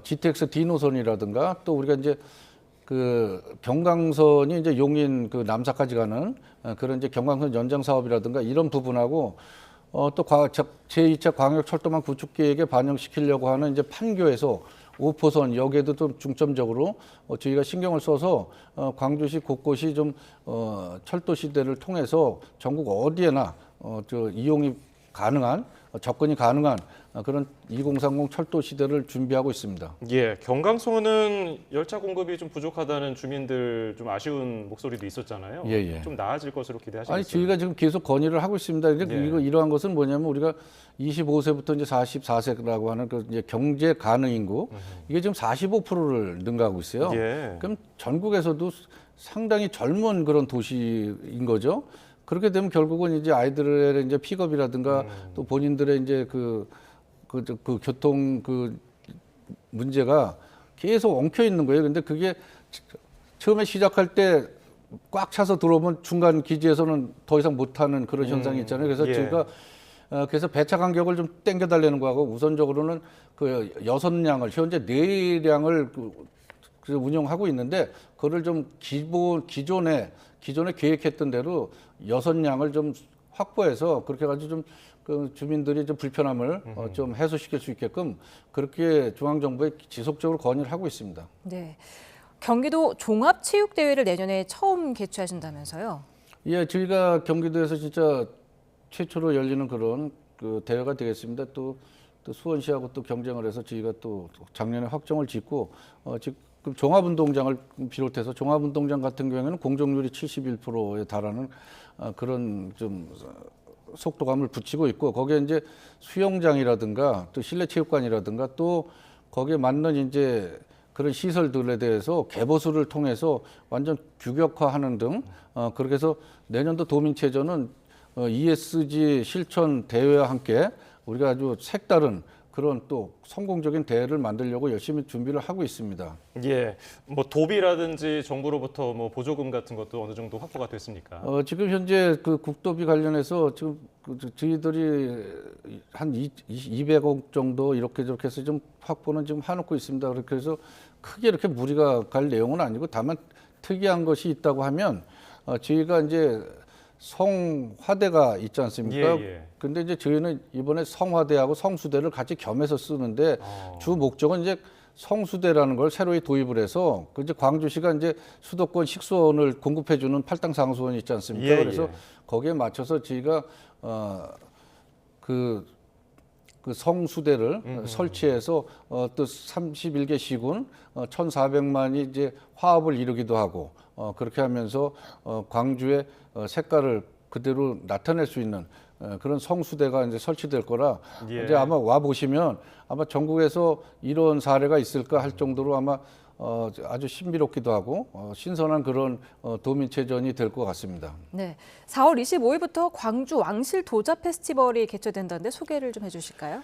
GTX D 노선이라든가 또 우리가 이제 그 경강선이 이제 용인 그 남사까지 가는 그런 이제 경강선 연장 사업이라든가 이런 부분하고 또 제2차 광역 철도망 구축 계획에 반영시키려고 하는 이제 판교에서 5호선 여기에도 좀 중점적으로 저희가 신경을 써서 광주시 곳곳이 좀 철도 시대를 통해서 전국 어디에나 이용이 가능한 접근이 가능한 그런 2030 철도 시대를 준비하고 있습니다. 예, 경강선은 열차 공급이 좀 부족하다는 주민들 좀 아쉬운 목소리도 있었잖아요. 예. 좀 나아질 것으로 기대하시겠어요? 아니 저희가 지금 계속 건의를 하고 있습니다. 근데 이러한 것은 뭐냐면 우리가 25세부터 이제 44세라고 하는 그 이제 경제 가능 인구 이게 지금 45%를 능가하고 있어요. 예. 그럼 전국에서도 상당히 젊은 그런 도시인 거죠. 그렇게 되면 결국은 이제 아이들의 이제 픽업이라든가 또 본인들의 이제 그 교통 그 문제가 계속 엉켜 있는 거예요. 근데 그게 처음에 시작할 때 꽉 차서 들어오면 중간 기지에서는 더 이상 못 타는 그런 현상이 있잖아요. 그래서 저희가 그래서 배차 간격을 좀 땡겨 달라는 거하고 우선적으로는 그 6량을 현재 4량을 그 운영하고 있는데 그거를 좀 기존에 계획했던 대로 6량을 좀 확보해서 그렇게 가지고 좀 그 주민들이 좀 불편함을 좀 해소시킬 수 있게끔 그렇게 중앙정부에 지속적으로 건의를 하고 있습니다. 네. 경기도 종합체육대회를 내년에 처음 개최하신다면서요? 예, 저희가 경기도에서 진짜 최초로 열리는 그런 그 대회가 되겠습니다. 또 수원시하고 또 경쟁을 해서 저희가 또 작년에 확정을 짓고 지금 종합운동장을 비롯해서 종합운동장 같은 경우에는 공정률이 71%에 달하는 그런 좀 속도감을 붙이고 있고 거기에 이제 수영장이라든가 또 실내체육관이라든가 또 거기에 맞는 이제 그런 시설들에 대해서 개보수를 통해서 완전 규격화하는 등 그렇게 해서 내년도 도민체전은 ESG 실천 대회와 함께 우리가 아주 색다른 그런 또 성공적인 대회를 만들려고 열심히 준비를 하고 있습니다. 예, 뭐 도비라든지 정부로부터 뭐 보조금 같은 것도 어느 정도 확보가 됐습니까? 지금 현재 그 국도비 관련해서 지금 저희들이 한 200억 정도 이렇게 저렇게 해서 좀 확보는 지금 해놓고 있습니다. 그렇게 해서 크게 이렇게 무리가 갈 내용은 아니고 다만 특이한 것이 있다고 하면 저희가 이제 성화대가 있지 않습니까? 근데 이제 저희는 이번에 성화대하고 성수대를 같이 겸해서 쓰는데 주 목적은 이제 성수대라는 걸 새로 도입을 해서 그 이제 광주시가 이제 수도권 식수원을 공급해주는 팔당상수원이 있지 않습니까? 그래서 거기에 맞춰서 저희가 그 성수대를 설치해서 또 31개 시군 1,400만이 이제 화합을 이루기도 하고 그렇게 하면서 광주의 색깔을 그대로 나타낼 수 있는 그런 성수대가 이제 설치될 거라 이제 아마 와 보시면 아마 전국에서 이런 사례가 있을까 할 정도로 아마 아주 신비롭기도 하고 신선한 그런 도민체전이 될 것 같습니다. 네, 4월 25일부터 광주 왕실 도자 페스티벌이 개최된다는데 소개를 좀 해주실까요?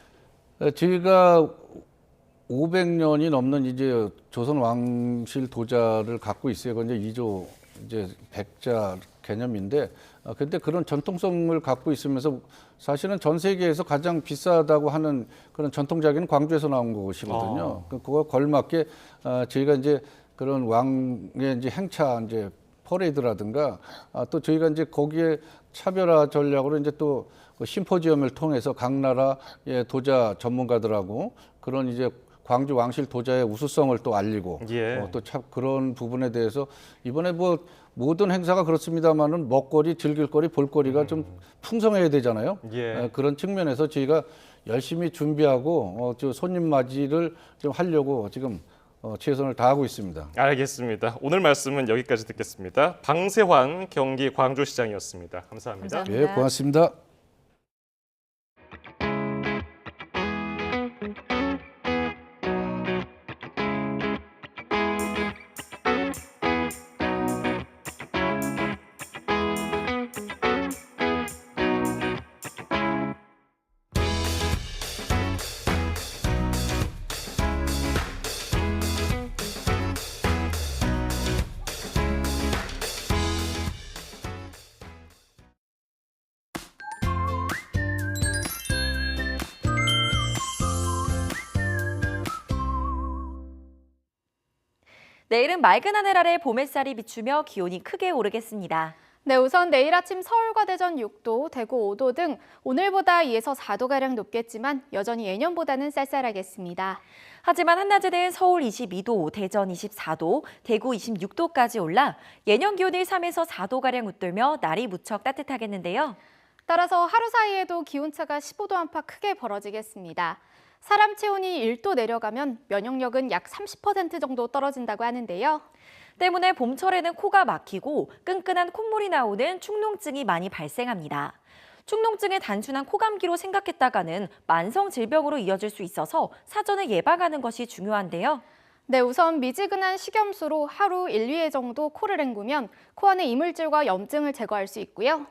저희가 500년이 넘는 이제 조선 왕실 도자를 갖고 있어요. 그건 이제 2조 이제 백자 개념인데, 근데 그런 전통성을 갖고 있으면서 사실은 전 세계에서 가장 비싸다고 하는 그런 전통자기는 광주에서 나온 것이거든요. 그거 걸맞게 저희가 이제 그런 왕의 이제 행차 이제 퍼레이드라든가 또 저희가 이제 거기에 차별화 전략으로 이제 또 심포지엄을 통해서 각 나라의 도자 전문가들하고 그런 이제 광주 왕실 도자의 우수성을 또 알리고 또 참 그런 부분에 대해서 이번에 뭐 모든 행사가 그렇습니다만은 먹거리, 즐길거리, 볼거리가 좀 풍성해야 되잖아요. 그런 측면에서 저희가 열심히 준비하고 저 손님 맞이를 좀 하려고 지금 최선을 다하고 있습니다. 알겠습니다. 오늘 말씀은 여기까지 듣겠습니다. 방세환 경기 광주시장이었습니다. 감사합니다. 네, 고맙습니다. 내일은 맑은 하늘 아래 봄 햇살이 비추며 기온이 크게 오르겠습니다. 네, 우선 내일 아침 서울과 대전 6도, 대구 5도 등 오늘보다 2에서 4도가량 높겠지만 여전히 예년보다는 쌀쌀하겠습니다. 하지만 한낮에는 서울 22도, 대전 24도, 대구 26도까지 올라 예년 기온을 3에서 4도가량 웃돌며 날이 무척 따뜻하겠는데요. 따라서 하루 사이에도 기온차가 15도 안팎 크게 벌어지겠습니다. 사람 체온이 1도 내려가면 면역력은 약 30% 정도 떨어진다고 하는데요. 때문에 봄철에는 코가 막히고 끈끈한 콧물이 나오는 축농증이 많이 발생합니다. 축농증을 단순한 코감기로 생각했다가는 만성 질병으로 이어질 수 있어서 사전에 예방하는 것이 중요한데요. 네, 우선 미지근한 식염수로 하루 1, 2회 정도 코를 헹구면 코 안의 이물질과 염증을 제거할 수 있고요.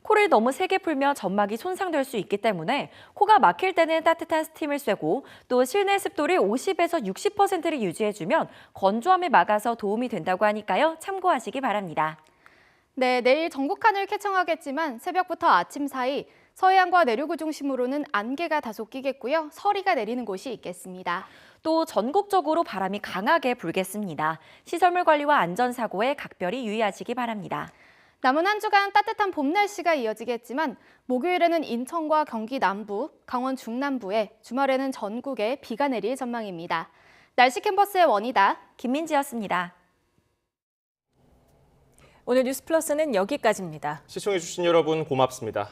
코를 너무 세게 풀면 점막이 손상될 수 있기 때문에 코가 막힐 때는 따뜻한 스팀을 쐬고 또 실내 습도를 50에서 60%를 유지해주면 건조함을 막아서 도움이 된다고 하니까요. 참고하시기 바랍니다. 네, 내일 전국 하늘 쾌청하겠지만 새벽부터 아침 사이 서해안과 내륙을 중심으로는 안개가 다소 끼겠고요. 서리가 내리는 곳이 있겠습니다. 또 전국적으로 바람이 강하게 불겠습니다. 시설물 관리와 안전사고에 각별히 유의하시기 바랍니다. 남은 한 주간 따뜻한 봄 날씨가 이어지겠지만 목요일에는 인천과 경기 남부, 강원 중남부에 주말에는 전국에 비가 내릴 전망입니다. 날씨 캔버스의 원이다. 김민지였습니다. 오늘 뉴스 플러스는 여기까지입니다. 시청해주신 여러분 고맙습니다.